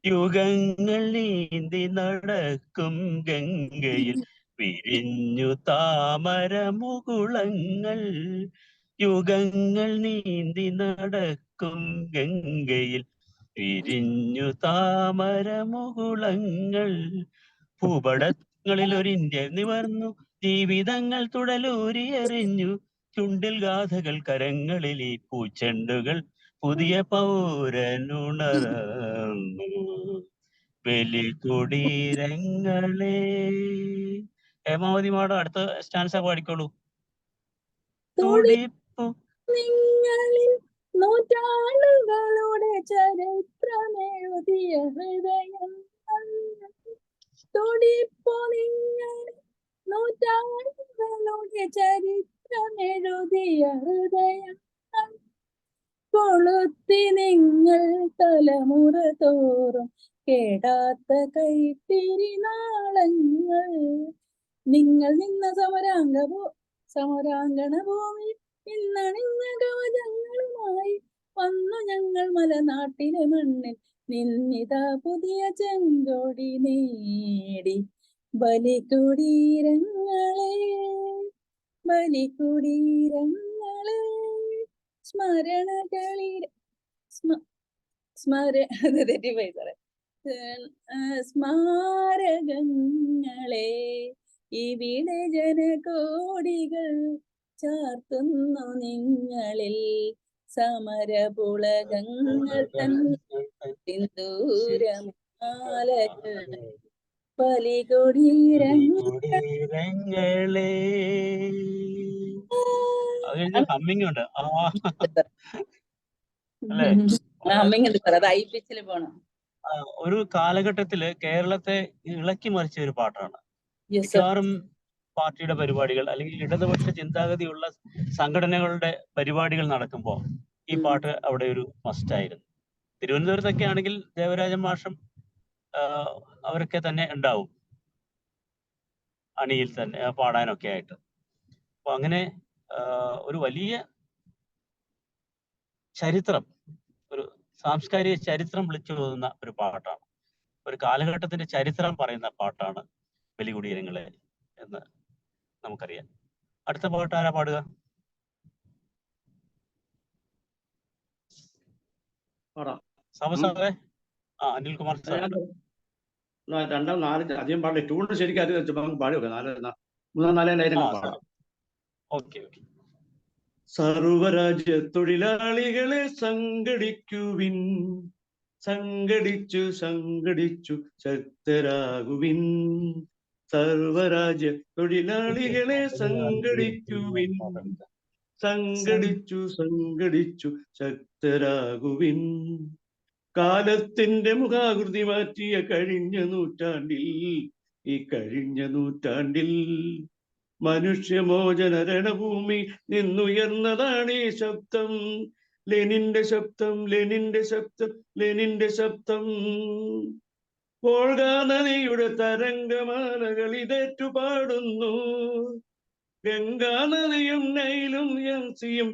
യുഗങ്ങൾ നീന്തി നടക്കും ഗംഗയിൽ വിരിഞ്ഞു താമരമുകുളങ്ങൾ. യുഗങ്ങൾ നീന്തി നടക്കും ഗംഗയിൽ വിരിഞ്ഞു താമരമുകുളങ്ങൾ. ഭൂപടങ്ങളിൽ ഒരു ഇന്ത്യ നിവർന്നു, ജീവിതങ്ങൾ തുടലൂരിയെറിഞ്ഞു. ചുണ്ടിൽ ഗാഥകൾ, കരങ്ങളിൽ ഈ പൂച്ചെണ്ടുകൾ, പുതിയ പൗരനുണർന്നു. ബലികുടീരങ്ങളെ. ഹേമാവതി മാഡം അടുത്ത സ്റ്റാൻസ പാടിക്കോളൂ. തുടിപ്പു നിങ്ങളിൽ നൂറ്റാണ്ടുകളുടെ ചരിത്രമെഴുതിയ ഹൃദയം, തുടിപ്പു നിങ്ങളിൽ നൂറ്റാണ്ടുകളുടെ ചരിത്രമെഴുതിയ ഹൃദയം, കൊളുത്തി നിങ്ങൾ തലമുറ തോറും കേടാത്ത കൈത്തിരി നാളങ്ങൾ. നിങ്ങൾ നിന്ന സമരാങ്കണ ഭൂമി ഇന്നണിഞ്ഞ കവചങ്ങളുമായി വന്നു ഞങ്ങൾ മലനാട്ടിലെ മണ്ണിൽ നിന്നിതാ പുതിയ ചെങ്കൊടി നേടി. ബലികുടീരങ്ങളെ സ്മാരകങ്ങളെ, ഇവിടെ ജനകോടികൾ ചാർത്തുന്നു നിങ്ങളിൽ സമരപുളകങ്ങൾ തൻ സിന്ദൂരമാലകൾ ബലികൊടിയിരങ്ങൾ ങ്ങളെ അത് ഹമ്മിങ് ഉണ്ട് അല്ലേ? അമ്മിങ് ഉണ്ട് സാർ, അത് ഐ പിച്ചിൽ പോണം. ഒരു കാലഘട്ടത്തില് കേരളത്തെ ഇളക്കി മറിച്ച ഒരു പാട്ടാണ്. Yes sir. മിക്കവാറും പാർട്ടിയുടെ പരിപാടികൾ അല്ലെങ്കിൽ ഇടതുപക്ഷ ചിന്താഗതിയുള്ള സംഘടനകളുടെ പരിപാടികൾ നടക്കുമ്പോൾ ഈ പാട്ട് അവിടെ ഒരു മസ്റ്റായിരുന്നു. തിരുവനന്തപുരത്തൊക്കെ ആണെങ്കിൽ ദേവരാജൻ മാഷും അവരൊക്കെ തന്നെ ഉണ്ടാവും അണിയിൽ തന്നെ പാടാനൊക്കെ ആയിട്ട്. അപ്പൊ അങ്ങനെ ഒരു വലിയ ചരിത്രം, ഒരു സാംസ്കാരിക ചരിത്രം വിളിച്ചു പോകുന്ന ഒരു പാട്ടാണ്. ഒരു കാലഘട്ടത്തിന്റെ ചരിത്രം പറയുന്ന പാട്ടാണ് ബലികുടീരങ്ങളെ എന്ന് നമുക്കറിയാം. അടുത്ത പാട്ട് ആരാ പാടുക? സാറേ. അനിൽകുമാർ സാർ. രണ്ടോ നാല് അധികം പാടില്ല. ട്യൂണ് ശരിക്കും അറിയാം, പാടി വെക്കാം. മൂന്നാം നാലേ ലൈനങ്ങൾ പാടാം. ഓക്കെ. സർവരാജ്യ തൊഴിലാളികളെ സംഘടിക്കുവിൻ, സംഘടിച്ചു ശക്തരാകുവിൻ. സർവരാജ്യ തൊഴിലാളികളെ സംഘടിക്കുവിൻ, സംഘടിച്ചു ശക്തരാകുവിൻ. കാലത്തിന്റെ മുഖാകൃതി മാറ്റിയ കഴിഞ്ഞ നൂറ്റാണ്ടിൽ മനുഷ്യമോചന രണഭൂമി നിന്നുയർന്നതാണ് ഈ ശബ്ദം. ലെനിന്റെ ശബ്ദം. വോൾഗാ നദിയുടെ തരംഗമാലകൾ ഇതേറ്റു പാടുന്നു. ഗംഗാ നദിയും നൈലും യംസിയും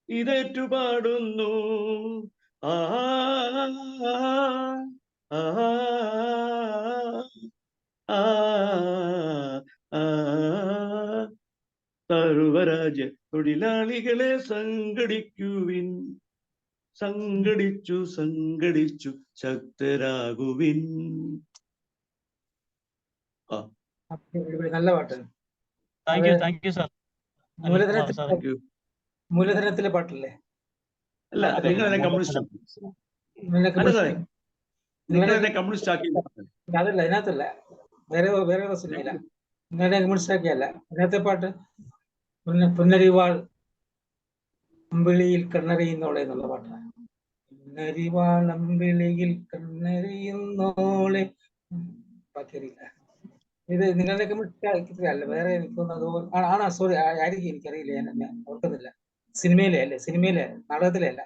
ഇതേറ്റു പാടുന്നു. സർവരാജ്യ തൊഴിലാളികളെ സംഘടിക്കുവിൻ, സംഘടിച്ചു ശക്തരാകുവിൻ. നല്ല പാട്ട്. Thank you sir. മൂലധനത്തിലെ പാട്ടല്ലേ? അല്ല, നിങ്ങളെന്നെ കമ്മ്യൂണിസ്റ്റ് ആക്കി. അതല്ല, അതിനകത്തല്ല, വേറെ സിനിമയില്ല. നിങ്ങളെ കമ്മ്യൂണിസ്റ്റ് ആക്കിയല്ല. അതിനകത്തെ പാട്ട് പുന്നരിവാൾ അമ്പിളിയിൽ കണ്ണറിയുന്നോളെ എന്നുള്ള പാട്ടാണ്. പുന്നരിവാൾ അമ്പിളിയിൽ കണ്ണറിയുന്നോളെ. ബാക്കിയറിയില്ല. ഇത് നിങ്ങളുടെ കമ്മ്യൂണിസ്റ്റ് അല്ല, വേറെ എനിക്കൊന്നും അതുപോലെ ആണോ? സോറി, ആയിരിക്കും, എനിക്കറിയില്ല, ഞാൻ ഓർക്കുന്നില്ല. സിനിമയിലെ അല്ലേ? സിനിമയിലെ, നാടകത്തിലെ അല്ല.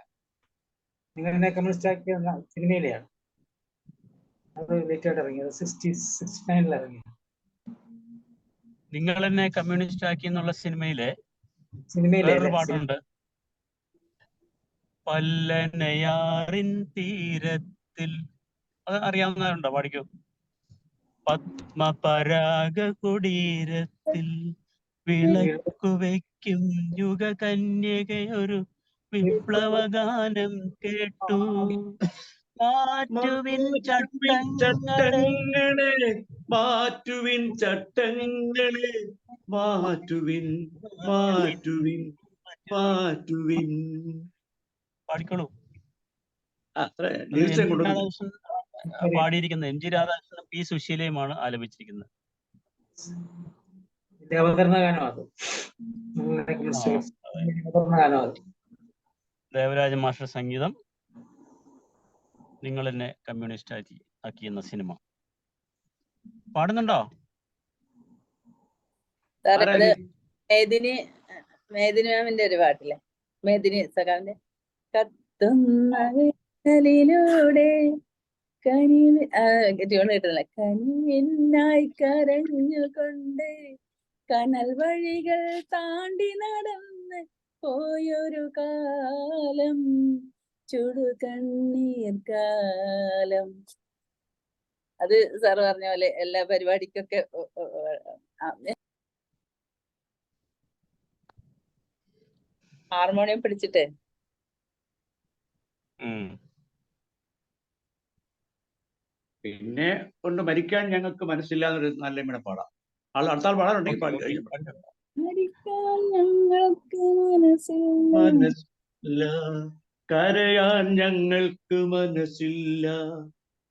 നിങ്ങളെന്നെ കമ്മ്യൂണിസ്റ്റ് ആക്കിയ സിനിമയിലെയാണ്. അത് ലേറ്റായിട്ട് ഇറങ്ങിയത്, 69 ഇറങ്ങിയത്. നിങ്ങൾ എന്നെ കമ്മ്യൂണിസ്റ്റ് ആക്കി എന്നുള്ള സിനിമയിലെ വേറൊരു പാട്ടുണ്ട്. പല്ലനയാറിൻ തീരത്തിൽ, അത് അറിയാവുന്നവരുണ്ടോ? പാടിക്കോ. പത്മപരാഗ കുടീരത്തിൽ വിളക്കു വയ്ക്കും യുഗ കന്യകയൊരു വിപ്ലവഗാനം കേട്ടു. മാറ്റുവിൻ ചട്ടങ്ങളെ, മാറ്റുവിൻ ചട്ടങ്ങളെ, മാറ്റുവിൻ. പാടിക്കോളൂ. പാടിയിരിക്കുന്നത് എം ജി രാധാകൃഷ്ണൻ, പി സുശീലയുമാണ് ആലപിച്ചിരിക്കുന്നത്. ദേവരാജ മാസ്റ്റർ സംഗീതം, നിങ്ങൾ എന്നെ കമ്മ്യൂണിസ്റ്റ് ആക്കി എന്ന സിനിമ. പാടുന്നുണ്ടോ? മേദിനി മാമിന്റെ ഒരു പാട്ടില്ലേ, മേദിനി സഖാവിന്റെ കത്തുന്നൂടെ ട്യൂൺ കിട്ടുന്നില്ല. കനിവിനായി കരഞ്ഞുകൊണ്ട് കനൽ വഴികൾ താണ്ടി നടന്ന് പോയൊരു കാലം, ചുടുകണ്ണീർ കാലം. അത് സാറ് പറഞ്ഞ പോലെ എല്ലാ പരിപാടിക്കൊക്കെ ഹാർമോണിയം പിടിച്ചിട്ട് പിന്നെ കൊണ്ട് മരിക്കാൻ ഞങ്ങൾക്ക് മനസ്സില്ലാന്നൊരു നല്ല ഇവിടെ പാടാം. അടുത്ത ആൾ പാടാനുണ്ടെങ്കിൽ പാടി. മരിക്കാൻ ഞങ്ങൾക്ക് മനസ്സില്ല കരയാൻ ഞങ്ങൾക്ക് മനസ്സില്ല,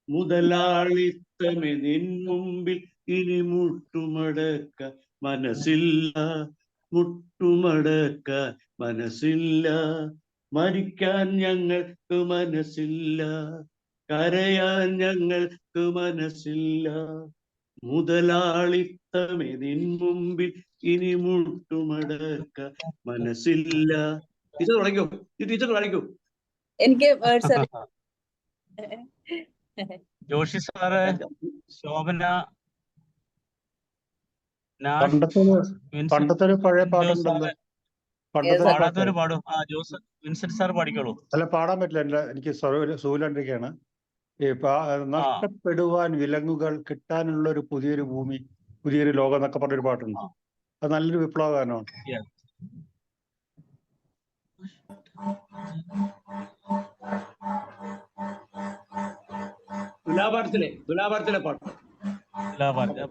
മുതലാളിത്തമേ നിൻ മുമ്പിൽ ഇനി മുട്ടുമടക്ക മനസ്സില്ല, മുട്ടുമടക്ക മനസ്സില്ല. മരിക്കാൻ ഞങ്ങൾക്ക് മനസ്സില്ല, കരയാൻ ഞങ്ങൾക്ക് മനസ്സില്ല, മുതലാളിത്തമേ നിൻ മുമ്പിൽ ഇനി മുട്ടുമടക്ക മനസ്സില്ല. ടീച്ചർ തുടങ്ങിക്കോ, ടീച്ചർ കാണിക്കൂ. എനിക്ക് വേർഡ്സ് ജോഷി സാറ്, ശോഭന, പണ്ടത്തെ ഒരു പഴയ പാട്ടുണ്ടല്ലോ, പണ്ടത്തെ പാടാത്തവര് പാടും. ജോസ് വിൻസെന്റ് സാർ പാടിക്കോളൂ. അല്ല, പാടാൻ പറ്റില്ല, എനിക്ക് സൂര്യണ്ടിരിക്കുകയാണ്. നഷ്ടപ്പെടുവാൻ വിലങ്ങുകൾ, കിട്ടാനുള്ള ഒരു പുതിയൊരു ഭൂമി, പുതിയൊരു ലോകം എന്നൊക്കെ പറഞ്ഞൊരു പാട്ടുണ്ട്. അത് നല്ലൊരു വിപ്ലവ ഗാനമാണ്. തുലാഭാരത്തിലെ പാട്ട്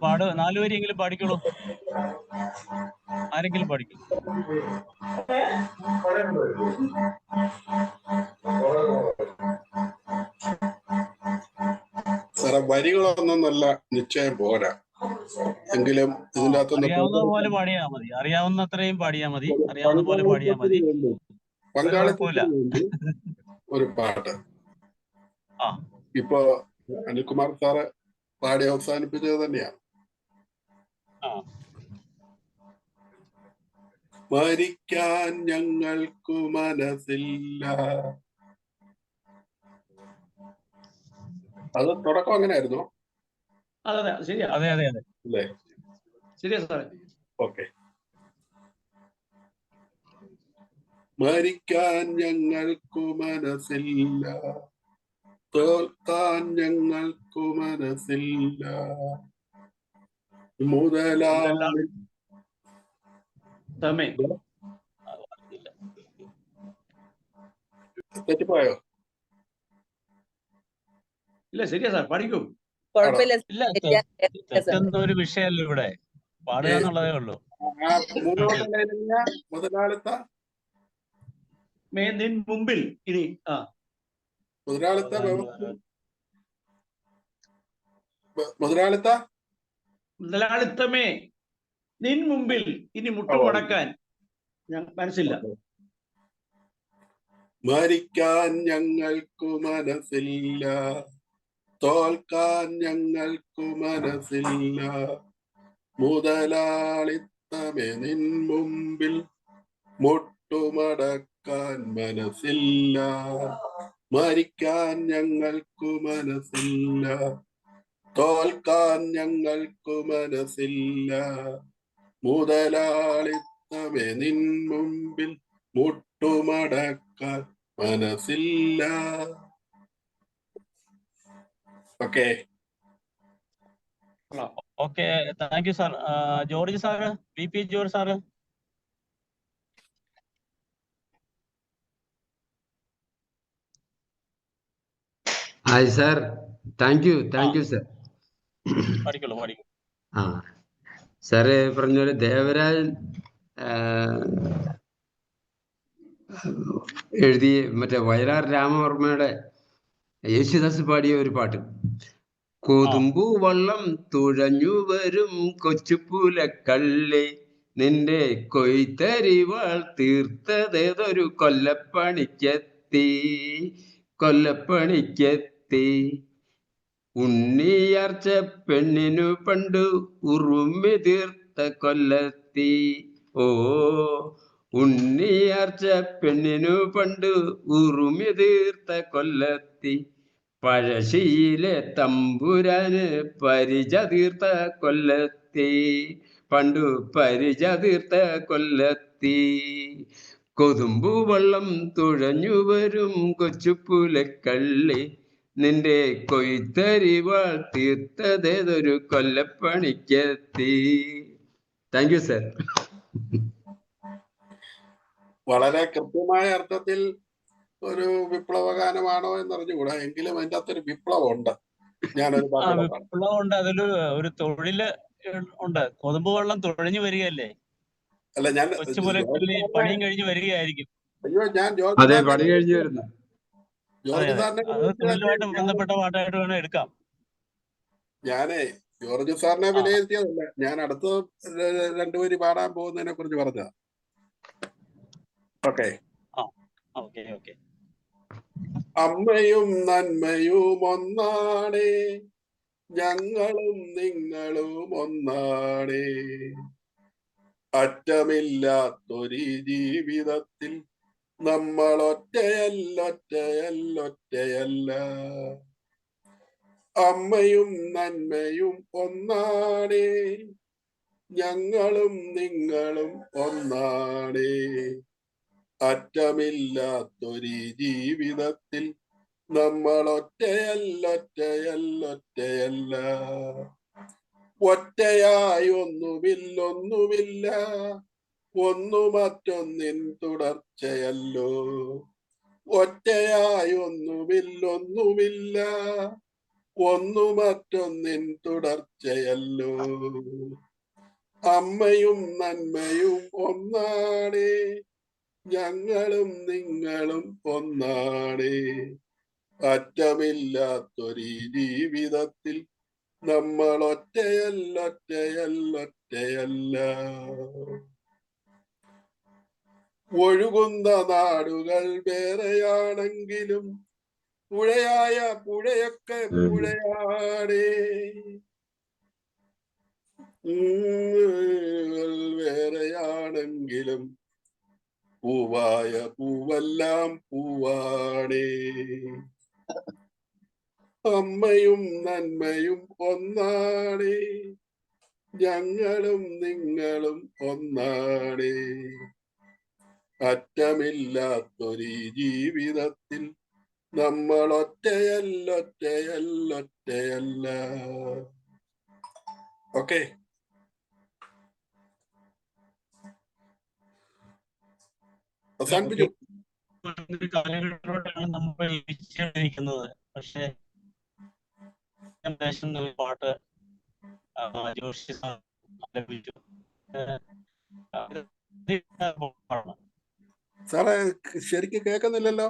പാട്, 4 വരിയെങ്കിലും പാടിക്കോളൂ. ആരെങ്കിലും പാടിക്കോളൂ. സാറേ, വരികളൊന്നും നല്ല നിശ്ചയം പോരാ, എങ്കിലും ഇതിൻ്റെ അറിയാവുന്ന പോലെ പാടിയാ മതി, അറിയാവുന്നത്രയും പാടിയാ മതി, അറിയാവുന്ന പോലെ പാടിയാ മതി. പങ്കാളിത്തത്തിന് ഒരു പാട്ട് ഇപ്പൊ അനിൽകുമാർ സാറ് പാടി അവസാനിപ്പിച്ചത് തന്നെയാണ്. മരിക്കാൻ ഞങ്ങൾക്കു മനസ്സില്ല. അത് തുടക്കം അങ്ങനെയായിരുന്നു. അതെ ശരിയാ, അതെ അതെ അതെ അല്ലേ? ശരിയാ സാറേ. ഓക്കെ. മരിക്കാൻ ഞങ്ങൾക്കു മനസ്സില്ല, തോൽക്കാൻ ഞങ്ങൾക്കു മനസ്സില്ല, മുതലാളി തെറ്റിപ്പോയോ? ഇല്ല, ശരിയാ സാർ, പഠിക്കൂ. തെറ്റൊന്നും ഒരു വിഷയമല്ല, ഇവിടെ പാടുക എന്നുള്ളതേ ഉള്ളൂ. മുതലാളിത്ത നിൻ മുമ്പിൽ ഇനി മുതലാളിത്തമേ നിൻ മുമ്പിൽ ഇനി മുട്ടുമടക്കാൻ മനസ്സില്ല. മരിക്കാൻ ഞങ്ങൾക്കു മനസ്സില്ല, തോൽക്കാൻ ഞങ്ങൾക്കു മനസ്സില്ല, മുതലാളിത്തമേ നിൻ മുമ്പിൽ മുട്ടുമടക്കാൻ മനസ്സില്ല. മരിക്കാൻ ഞങ്ങൾക്കു മനസ്സില്ല, തോൽക്കാൻ ഞങ്ങൾക്കു മനസ്സില്ല, മുതലാളിത്തമേ നിൻ മുമ്പിൽ മുട്ടുമടക്കാൻ മനസ്സില്ല. Okay okay, thank you sir. George sir, VP George sir. Hi sir, thank you sir. പഠിക്കുള്ളൂ. സാറ് പറഞ്ഞ പോലെ ദേവരാജൻ എഴുതി മറ്റേ വയലാർ രാമവർമ്മയുടെ യേശുദാസ് പാടിയ ഒരു പാട്ട്, കൊതുമ്പു വള്ളം തുഴഞ്ഞു വരും കൊച്ചുപൂലക്കള്ളി, നിന്റെ കൊയ്ത്തരിവാൾ തീർത്തതേതൊരു കൊല്ലപ്പണിക്കെത്തി, ഉണ്ണിയാർച്ച പെണ്ണിനു പണ്ടു ഉറുമി തീർത്ത കൊല്ലത്തി. ഉണ്ണിയാർച്ച പെണ്ണിനു പണ്ടു ഉറുമി തീർത്ത കൊല്ലത്തി, പഴശ്ശിയിലെ തമ്പുരാന് പരിച തീർത്ത കൊല്ലത്തി, പണ്ടു പരിച തീർത്ത കൊല്ലത്തി, കൊതുമ്പു വള്ളം തുഴഞ്ഞു വരും കൊച്ചുപൂലക്കള്ളി, നിന്റെ കൊയ്ത്തരിവാൾ തീർത്തതേതൊരു കൊല്ലപ്പണിക്കെത്തി. Thank you sir. വളരെ കൃത്യമായ അർത്ഥത്തിൽ ഒരു വിപ്ലവഗാനമാണോ എന്നറിഞ്ഞുകൂടാ, എങ്കിലും അതിൻ്റെ അകത്തൊരു വിപ്ലവം ഉണ്ട്. വിപ്ലവം ഉണ്ട്, അതിലൊരു തൊഴില് ഉണ്ട്. കൊതുമ്പ് വെള്ളം തുഴഞ്ഞു വരികയല്ലേ, അല്ല, ഞാൻ കൊച്ചുപൂലക്കള്ളി പണിയും കഴിഞ്ഞ് വരികയായിരിക്കും. അയ്യോ ഞാൻ അതെ, പണി കഴിഞ്ഞു വരുന്നു. ജോർജ് സാറിനെ തൊഴിലുമായിട്ട് ബന്ധപ്പെട്ട പാട്ടായിട്ട് വേണം എടുക്കാം. ഞാനേ ജോർജ് സാറിനെ വിലയിരുത്തിയതല്ല, ഞാൻ അടുത്ത രണ്ടുപേര് പാടാൻ പോകുന്നതിനെ കുറിച്ച് പറഞ്ഞതാ. ഓക്കെ. ഓക്കെ. അമ്മയും നന്മയും ഒന്നാണേ, ഞങ്ങളും നിങ്ങളും ഒന്നാണേ, അറ്റമില്ലാത്തൊരു ജീവിതത്തിൽ നമ്മൾ ഒറ്റയല്ല. അമ്മയും നന്മയും ഒന്നാണേ, ഞങ്ങളും നിങ്ങളും ഒന്നാണേ, അറ്റമില്ലാത്തൊരു ജീവിതത്തിൽ നമ്മൾ ഒറ്റയല്ല. ഒറ്റയായി ഒന്നുമില്ല, ഒന്നു മറ്റൊന്നിൻ തുടർച്ചയല്ലോ. ഒറ്റയായി ഒന്നുമില്ല, ഒന്നു മറ്റൊന്നിൻ തുടർച്ചയല്ലോ. അമ്മയും നന്മയും ഒന്നാണേ, ഞങ്ങളും നിങ്ങളും ഒന്നാണേ, അറ്റമില്ലാത്തൊരു ജീവിതത്തിൽ നമ്മൾ ഒറ്റയല്ല. ഒഴുകുന്ന നാടുകൾ വേറെയാണെങ്കിലും പുഴയൊക്കെ പുഴയാടേ, വേറെയാണെങ്കിലും പൂവായ പൂവെല്ലാം പൂവാടേ. അമ്മയും നന്മയും ഒന്നാടേ, ഞങ്ങളും നിങ്ങളും ഒന്നാടേ, അറ്റമില്ലാത്തൊരു ജീവിതത്തിൽ നമ്മൾ ഒറ്റയല്ല. ഓക്കെ. അവസാനിപ്പിച്ചു. കാലഘട്ടത്തിലോട്ടാണ് നമ്മൾ ലഭിച്ചിരിക്കുന്നത്. പക്ഷേ പാട്ട് ജോഷി ആലപിച്ചു. സാറേ ശരിക്കും കേൾക്കുന്നില്ലല്ലോ.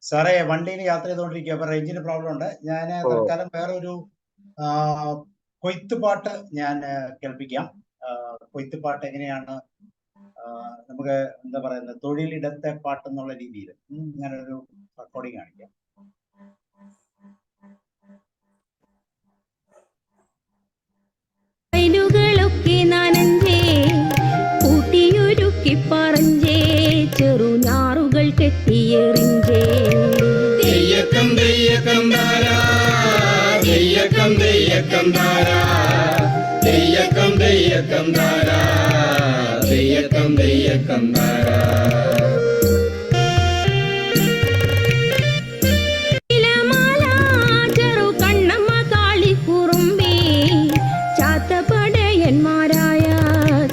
സാറേ വണ്ടിയിൽ യാത്ര ചെയ്തുകൊണ്ടിരിക്കുക, അപ്പൊ റേഞ്ചിന് പ്രോബ്ലം ഉണ്ട്. ഞാൻ തൽക്കാലം വേറൊരു കൊയ്ത്തുപാട്ട് ഞാൻ കേൾപ്പിക്കാം. കൊയ്ത്തുപാട്ട് എങ്ങനെയാണ് നമുക്ക് എന്താ പറയുന്നത്, തൊഴിലിടത്തെ പാട്ട് എന്നുള്ള രീതിയിൽ ഞാനൊരു റെക്കോർഡിങ് കാണിക്കാം. ചെറുഞാറുകൾ കെട്ടിയെറിഞ്ചേ തെയ്യക്കം താരാ, തെയ്യക്കം താരാ, തെയ്യക്കം താരാ, തെയ്യക്കം താരാ. ചെറു കണ്ണമ്മ കാളിക്കുറുമ്പി ചാത്തപ്പടയന്മാരായ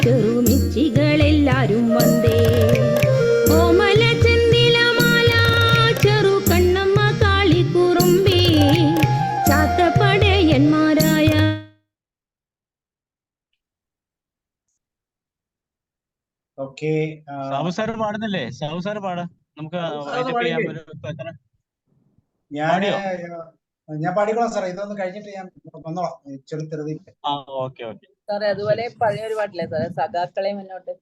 ചെറുമിച്ചികളെല്ലാരും വന്നേ. ഓക്കെ. സാബു സാറ് പാടുന്നില്ലേ? സാബു സാറ് പാടാ, നമുക്ക് ഞാൻ പാടിക്കോളാം സാറേ. ഇതൊന്ന് കഴിഞ്ഞിട്ട് ഞാൻ വന്നോളാം. ചെറുതെറുതി. ഓക്കെ. സാറേ അതുപോലെ പഴയൊരു പാട്ടില്ലേ സാറേ, സഖാക്കളെ മുന്നോട്ട്.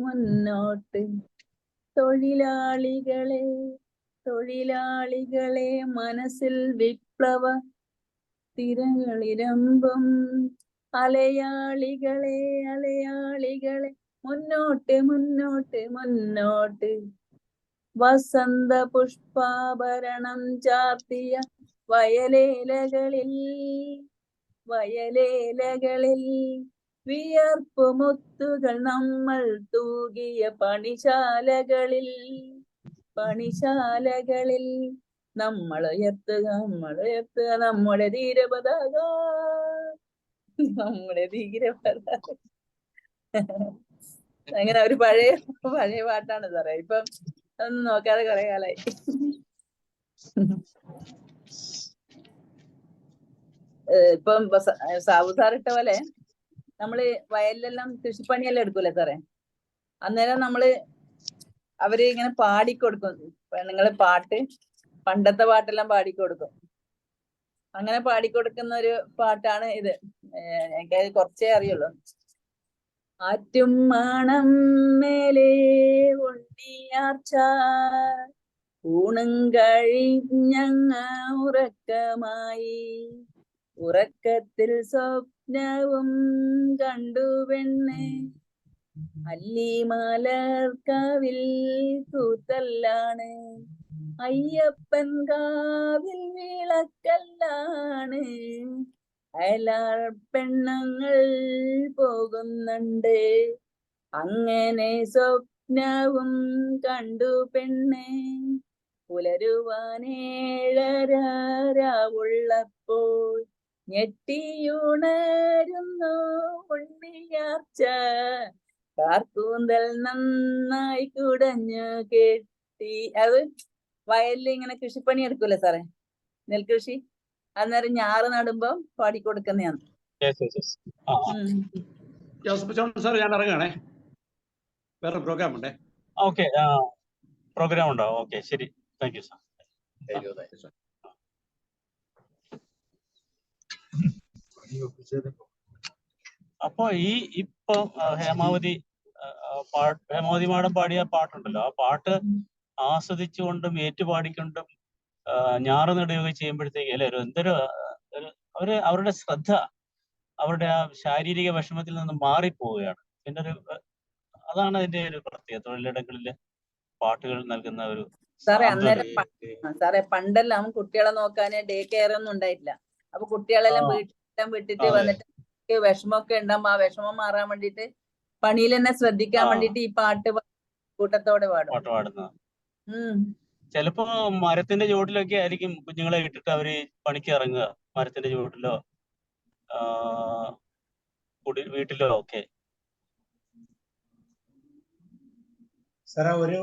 മുന്നോട്ട് തൊഴിലാളികളെ മനസ്സിൽ വിപ്ലവ തിരകളിരമ്പും അലയാളികളെ മുന്നോട്ട് വസന്ത പുഷ്പാഭരണം ചാർത്തിയ വയലേലകളിൽ വിയർപ്പുമുത്തുകൾ നമ്മൾ തൂകിയ പണിശാലകളിൽ നമ്മളുയർത്തുക നമ്മുടെ ധീരപതാക. അങ്ങനെ ഒരു പഴയ പാട്ടാണ് സാറേ. ഇപ്പം അതൊന്നും നോക്കാതെ കുറെ കാലായി. ഇപ്പം സാബു സാർ ഇട്ട പോലെ നമ്മള് വയലിലെല്ലാം കൃഷിപ്പണിയെല്ലാം എടുക്കൂലേ സാറേ? അന്നേരം നമ്മള് അവര് ഇങ്ങനെ പാടിക്കൊടുക്കും. പെണ്ണുങ്ങള് പാട്ട്, പണ്ടത്തെ പാട്ടെല്ലാം പാടിക്കൊടുക്കും. അങ്ങനെ പാടിക്കൊടുക്കുന്ന ഒരു പാട്ടാണ് ഇത്. എനിക്കത് കുറച്ചേ അറിയുള്ളൂ. ആറ്റും മണം മേലെ ഒണ്ടിയാർച്ച, ഊണും കഴിഞ്ഞങ്ങ ഉറക്കമായി, ഉറക്കത്തിൽ സ്വപ്നവും കണ്ടു പെണ്ണെ, അല്ലിമലർക്കാവിൽ കൂത്തല്ലാണ്, അയ്യപ്പൻ കാവിൽ വിളക്കല്ലാണ്, അയലാർ പെണ്ണുങ്ങൾ പോകുന്നുണ്ട്, അങ്ങനെ സ്വപ്നവും കണ്ടു പെണ്ണെ, പുലരുവാനേഴരാവുള്ളപ്പോൾ ഞെട്ടിയുണരുന്നു ഉണ്ണിയാർച്ച, കാർക്കൂന്തൽ നന്നായി കുടഞ്ഞു കെട്ടി. അത് വയലിൽ ഇങ്ങനെ കൃഷിപ്പണി എടുക്കൂലേ സാറേ, നെൽകൃഷി? അന്നേരം ഞാറ് നടുമ്പോ പാടിക്കൊടുക്കുന്നതാണ്. സാർ ഞാൻ ഇറങ്ങുകയാണേ, വേറെ പ്രോഗ്രാം ഉണ്ടേ. ഓക്കെ, പ്രോഗ്രാം ഉണ്ടോ? ഓക്കെ, ശരി, താങ്ക് യു സാർ. അപ്പൊ ഇപ്പൊ ഹേമാവതി മാഡം പാടിയ പാട്ടുണ്ടല്ലോ, ആ പാട്ട് ആസ്വദിച്ചുകൊണ്ടും ഏറ്റുപാടിക്കൊണ്ടും ഞാറ് നടുകയൊക്കെ ചെയ്യുമ്പോഴത്തേക്ക് അല്ലെ എന്തൊരു അവരുടെ ശ്രദ്ധ അവരുടെ ആ ശാരീരിക വിഷമത്തിൽ നിന്ന് മാറിപ്പോവുകയാണ്. പിന്നെ അതാണ് അതിന്റെ ഒരു പ്രത്യേകത. തൊഴിലിടങ്ങളിലെ പാട്ടുകൾ നൽകുന്ന ഒരു സാറേ പണ്ടെല്ലാം കുട്ടികളെ നോക്കാന് ഡേ കെയർ ഒന്നും ഉണ്ടായിട്ടില്ല. അപ്പൊ കുട്ടികളെല്ലാം വീട്ടിലെല്ലാം വിട്ടിട്ട് വന്നിട്ട് വിഷമമൊക്കെ ഉണ്ടാകുമ്പോ ആ വിഷമം മാറാൻ വേണ്ടിട്ട് പണിയിൽ തന്നെ ശ്രദ്ധിക്കാൻ വേണ്ടിട്ട് ഈ പാട്ട് കൂട്ടത്തോടെ പാടുന്നത്. ചിലപ്പോ മരത്തിന്റെ ചുവട്ടിലൊക്കെ ആയിരിക്കും കുഞ്ഞുങ്ങളെ ഇട്ടിട്ട് അവര് പണിക്ക് ഇറങ്ങുക, മരത്തിന്റെ ചുവട്ടിലോ വീട്ടിലോ ഒക്കെ. സാറേ ഒരു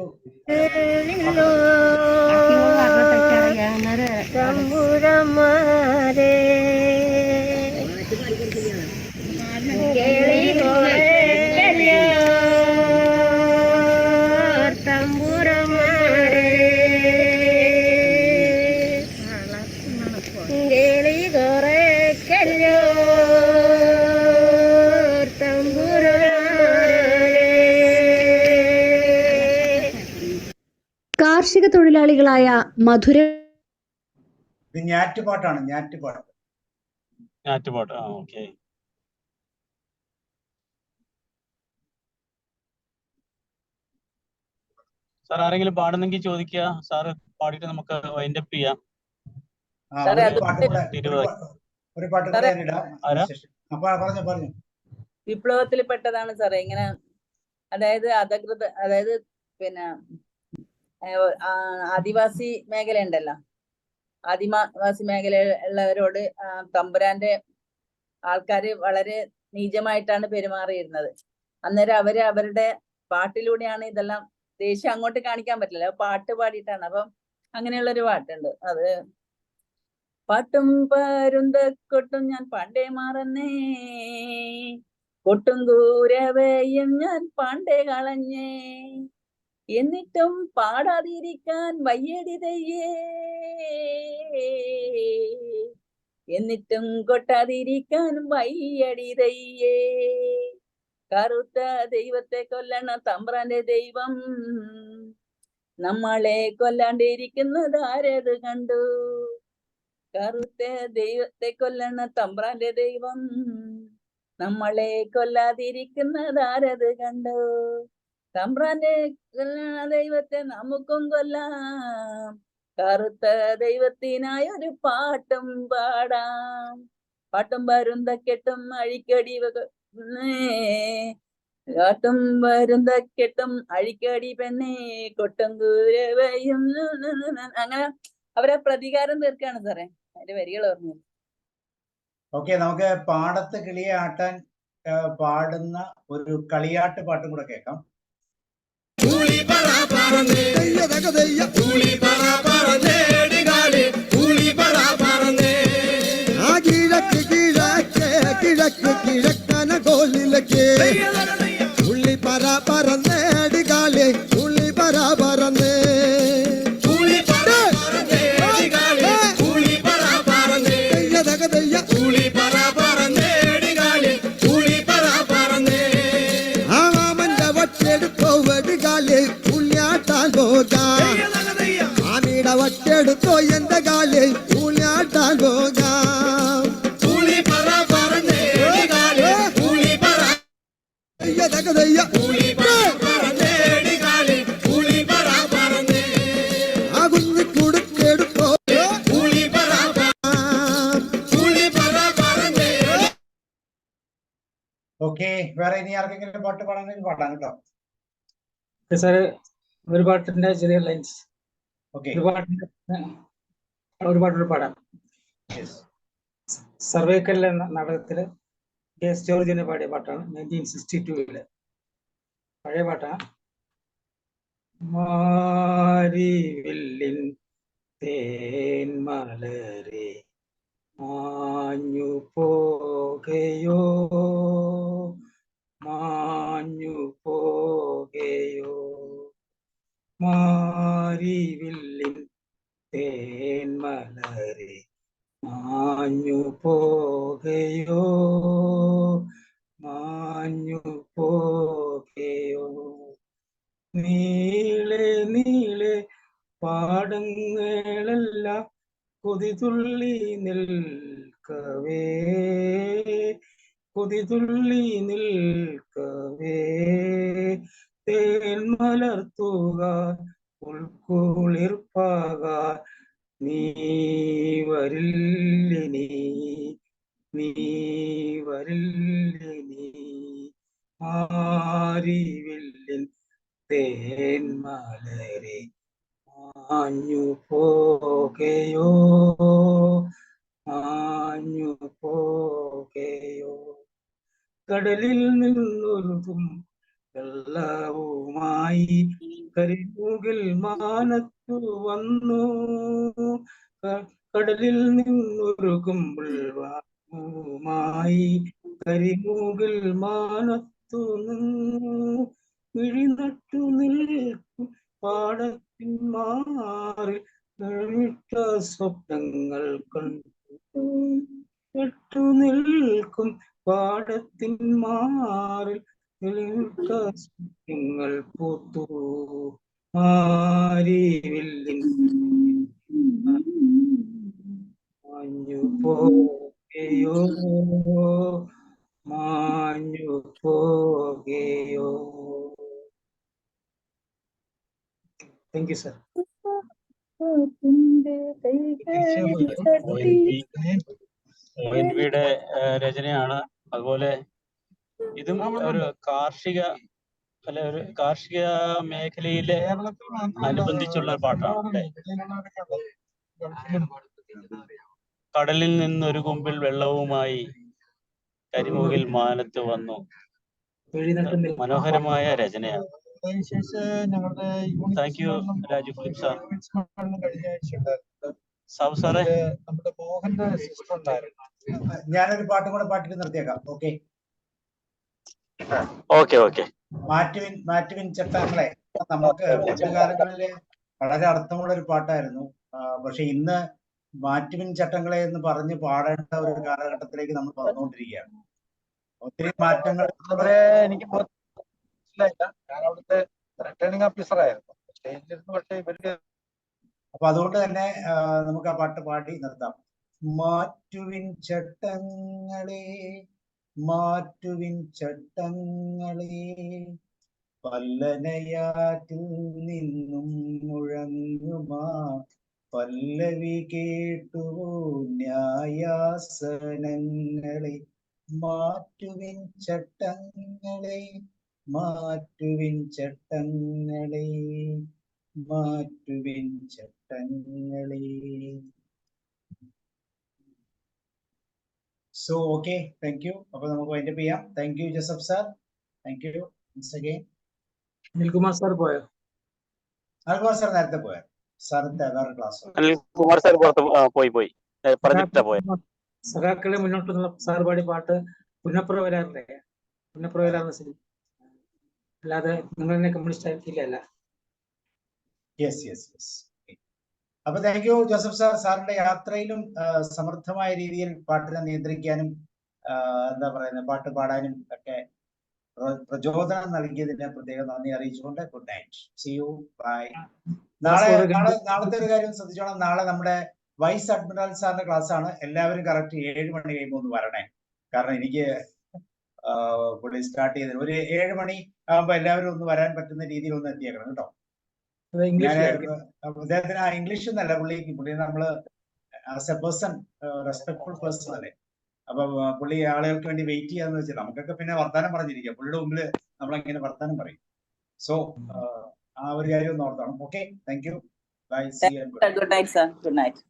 കാർഷിക തൊഴിലാളികളായ മധുര ഞാറ്റുപാട്ടാണ്, ഞാറ്റുപാട്ട്. ഓക്കെ. സാർ ആരെങ്കിലും പാടുന്നെങ്കിൽ ചോദിക്കുക, സാറ് പാടിയിട്ട് നമുക്ക് വൈൻഡപ്പ് ചെയ്യാം. ഒരു പാട്ട് കൂടെ ഇടാം. പറഞ്ഞു. വിപ്ലവത്തിൽ പെട്ടതാണ് സാറേ ഇങ്ങനെ. അതായത് പിന്നെ ആദിവാസി മേഖല ഉണ്ടല്ലോ, ആദിവാസി മേഖലയുള്ളവരോട് തമ്പുരാന്റെ ആൾക്കാര് വളരെ നീചമായിട്ടാണ് പെരുമാറിയിരുന്നത്. അന്നേരം അവരുടെ പാട്ടിലൂടെയാണ് ഇതെല്ലാം. ദേഷ്യം അങ്ങോട്ട് കാണിക്കാൻ പറ്റില്ല, പാട്ട് പാടിയിട്ടാണ്. അപ്പം അങ്ങനെയുള്ളൊരു പാട്ടുണ്ട്. അത് പാട്ടും പരുന്തക്കൊട്ടും ഞാൻ പണ്ടേ മറന്നേ, കൊട്ടും കൂരവയും ഞാൻ പണ്ടേ കളഞ്ഞേ, എന്നിട്ടും പാടാതിരിക്കാൻ വയ്യടി തയ്യേ, എന്നിട്ടും കൊട്ടാതിരിക്കാൻ വയ്യടി തയ്യേ, കറുത്ത ദൈവത്തെ കൊല്ലണ തമ്പ്രാന്റെ ദൈവം, നമ്മളെ കൊല്ലാണ്ടിരിക്കുന്നത് ആരത് കണ്ടു, കറുത്ത ദൈവത്തെ കൊല്ലണ തമ്പ്രാന്റെ ദൈവം, നമ്മളെ കൊല്ലാതിരിക്കുന്നത് ആരത് കണ്ടു, തമ്പ്രാന്റെ ദൈവത്തെ നമുക്കും കൊല്ലാം, കറുത്ത ദൈവത്തിനായി ഒരു പാട്ടും പാടാം, പാട്ടും പരുന്തക്കെട്ടും അഴിക്കടി കാട്ടും വരുന്തക്കെട്ടും അഴിക്കടി പെണ്ണെ കൊട്ടും കൂരവയും. അങ്ങനെ അവരെ പ്രതികാരം തീർക്കാണ് സാറേ. അതിന്റെ വരികൾ ഓർമ്മ. ഓക്കെ, നമുക്ക് പാടത്ത് കിളിയെ ആട്ടാൻ പാടുന്ന ഒരു കളിയാട്ട് പാട്ടും കൂടെ കേൾക്കാം. കിഴക്കന കോലിലേക്ക് ഉള്ളി പറ പറന്നേടികാലേ ഉള്ളി പറ പറന്നേ ആമാമന്റെ വട്ടെടുത്തോ വെടികാലേ ഉള്ളിയാട്ടാൻ പോകാം ആമിയുടെ വട്ടെടുത്തോ എന്റെ കാലേ ഉള്ളിയാട്ടാൻ പോകാം ഓക്കെ, വേറെ ഇനി ആർക്കെങ്കിലും പാട്ട് പാടാനെങ്കിൽ പാടാം കേട്ടോ. സാറ് ഒരു പാട്ടിന്റെ ചെറിയ ലൈൻസ്. ഓക്കെ, ഒരു പാട്ടോട് പാടാം. സർവേക്കല്ല് എന്ന നാടകത്തില് KS ജോർജിനെ പാടിയ പാട്ടാണ് 1962 പഴയ പാട്ടാണ്. മാരിവില്ലിൻ തേന്മലരെ മാഞ്ഞു പോകയോ മാഞ്ഞു പോകയോ മാരിവില്ലിൻ തേന്മലരെ മാഞ്ഞു പോകയോ മാഞ്ഞു പോകയോ നീളെ നീളെ പാടങ്ങളെല്ലാം കൊതിതുള്ളി നിൽക്കവേ കൊതിതുള്ളി നിൽക്കവേ തേന്മലർത്തുക ഉൾക്കുളിർപ്പാക നീ വരില്ലിനി നീ വരില്ലിനി മാരിവില്ലിൻ തേന്മലരെ മാഞ്ഞു പോകയോ മാഞ്ഞു പോകയോ കടലിൽ നിന്നൊഴുകും വെള്ളവുമായി കരിമുകിൽ മാനത്തു വന്നു കടലിൽ നിന്നൊഴുകും വെള്ളവുമായി കരിമുകിൽ മാനത്തു നിന്നു വിഴിനട്ടു നിൽക്കും പാടത്തിൻ മാറിൽ കേട്ട സ്വപ്നങ്ങൾ കണ്ടു നിൽക്കും പാടത്തിൻ മാറിൽ കേട്ട സ്വപ്നങ്ങൾ പൂത്തു മാരിവില്ലിൻ മാഞ്ഞു പോകയോ മാഞ്ഞു പോകയോ. Thank you sir. ONV-യുടെ രചനയാണ്. അതുപോലെ ഇതും ഒരു കാർഷിക മേഖലയിലെ അനുബന്ധിച്ചുള്ള പാട്ടാണ്. കടലിൽ നിന്നൊരു കുമ്പിൾ വെള്ളവുമായി കരിമുകിൽ മാനത്ത് വന്നു. മനോഹരമായ രചനയാണ്. Thank you Raju Philip sir. Sabu സാറേ, നമ്മുടെ മോഹന്റെ സിസ്റ്റർ ഉണ്ടായിരുന്നു. ഞാനൊരു പാട്ടും കൂടെ പാട്ടിട്ട് നിർത്തിയേക്കാം. Okay okay okay. മാറ്റുവിൻ ചട്ടങ്ങളെ നമുക്ക് കാലങ്ങളില് വളരെ അർത്ഥമുള്ള ഒരു പാട്ടായിരുന്നു. പക്ഷെ ഇന്ന് മാറ്റുവിൻ ചട്ടങ്ങളെ എന്ന് പറഞ്ഞ് പാടേണ്ട ഒരു കാലഘട്ടത്തിലേക്ക് നമ്മൾ വന്നുകൊണ്ടിരിക്കുകയാണ്. ഒത്തിരി മാറ്റങ്ങൾ എനിക്ക് മനസ്സിലായില്ല. ഞാൻ അവിടുത്തെ റിട്ടേണിംഗ് ഓഫീസർ ആയിരുന്നു. പക്ഷേ ഇവർക്ക് അപ്പൊ അതുകൊണ്ട് തന്നെ നമുക്ക് ആ പാട്ട് പാടി നിർത്താം. മാറ്റുവിൻ ചട്ടങ്ങളെ മാറ്റുവിൻ ചട്ടങ്ങളെ പല്ലനയാറ്റിൽ നിന്നും മുഴങ്ങുമാ പല്ലവി കേട്ടുവോ ന്യായാസനങ്ങളെ മാറ്റുവിൻ ചട്ടങ്ങളെ മാറ്റുവിൻ ചട്ടങ്ങളെ മാറ്റുവിൻ ചട്ടങ്ങളെ. So okay, thank you. അപ്പൊ നമുക്ക് വൈൻഡപ്പ് ചെയ്യാം. Thank you Joseph sir. Thank you once again. Anilkumar sir പോയോ? അനിൽകുമാർ സാർ നേരത്തെ പോയ സാറിന്റെ വേറെ ക്ലാസ്. അനിൽകുമാർ സാർ പുറത്ത് പോയി പറഞ്ഞിട്ടാ പോയത്. സഖാക്കളെ മുന്നോട്ട് സാർ പാടി പാട്ട് പുന്നപ്ര വരാറില്ലേ? പുന്നപ്ര വരാറുന്ന ശരി, അല്ലാതെ നിങ്ങൾ തന്നെ കമ്മ്യൂണിസ്റ്റ് ആക്കിയില്ല. Yes yes yes. അപ്പൊ താങ്ക് യു ജോസഫ് സാർ. സാറിന്റെ യാത്രയിലും സമർത്ഥമായ രീതിയിൽ പാട്ടിനെ നിയന്ത്രിക്കാനും എന്താ പറയുന്നത് പാട്ട് പാടാനും ഒക്കെ പ്രചോദനം നൽകിയതിന് പ്രത്യേകം നന്ദി അറിയിച്ചുകൊണ്ട് good night, see you, bye. നാളത്തെ ഒരു കാര്യം ശ്രദ്ധിച്ചോളാം. നാളെ നമ്മുടെ വൈസ് അഡ്മിറൽ സാറിന്റെ ക്ലാസ് ആണ്. എല്ലാവരും കറക്റ്റ് 7 മണി കഴിയുമ്പോൾ ഒന്ന് വരണേ. കാരണം എനിക്ക് പുള്ളി സ്റ്റാർട്ട് ചെയ്തത് ഒരു 7 മണി ആകുമ്പോ എല്ലാവരും ഒന്ന് വരാൻ പറ്റുന്ന രീതിയിൽ ഒന്ന് എത്തിയേക്കണം കേട്ടോ. ഞാൻ അദ്ദേഹത്തിന് ഇംഗ്ലീഷ് എന്നല്ല, പുള്ളി നമ്മള് as A person respectful person അല്ലേ. അപ്പൊ പുള്ളി ആളുകൾക്ക് വേണ്ടി വെയിറ്റ് ചെയ്യാന്ന് വെച്ചാൽ നമുക്കൊക്കെ പിന്നെ വർത്താനം പറഞ്ഞിരിക്കാം, പുള്ളിയുടെ മുമ്പില് നമ്മളെങ്ങനെ വർത്താനം പറയും. സോ ആ ഒരു കാര്യം ഒന്ന് ഓർത്താണ്. Okay, thank you, bye, see you, good night sir. Good night.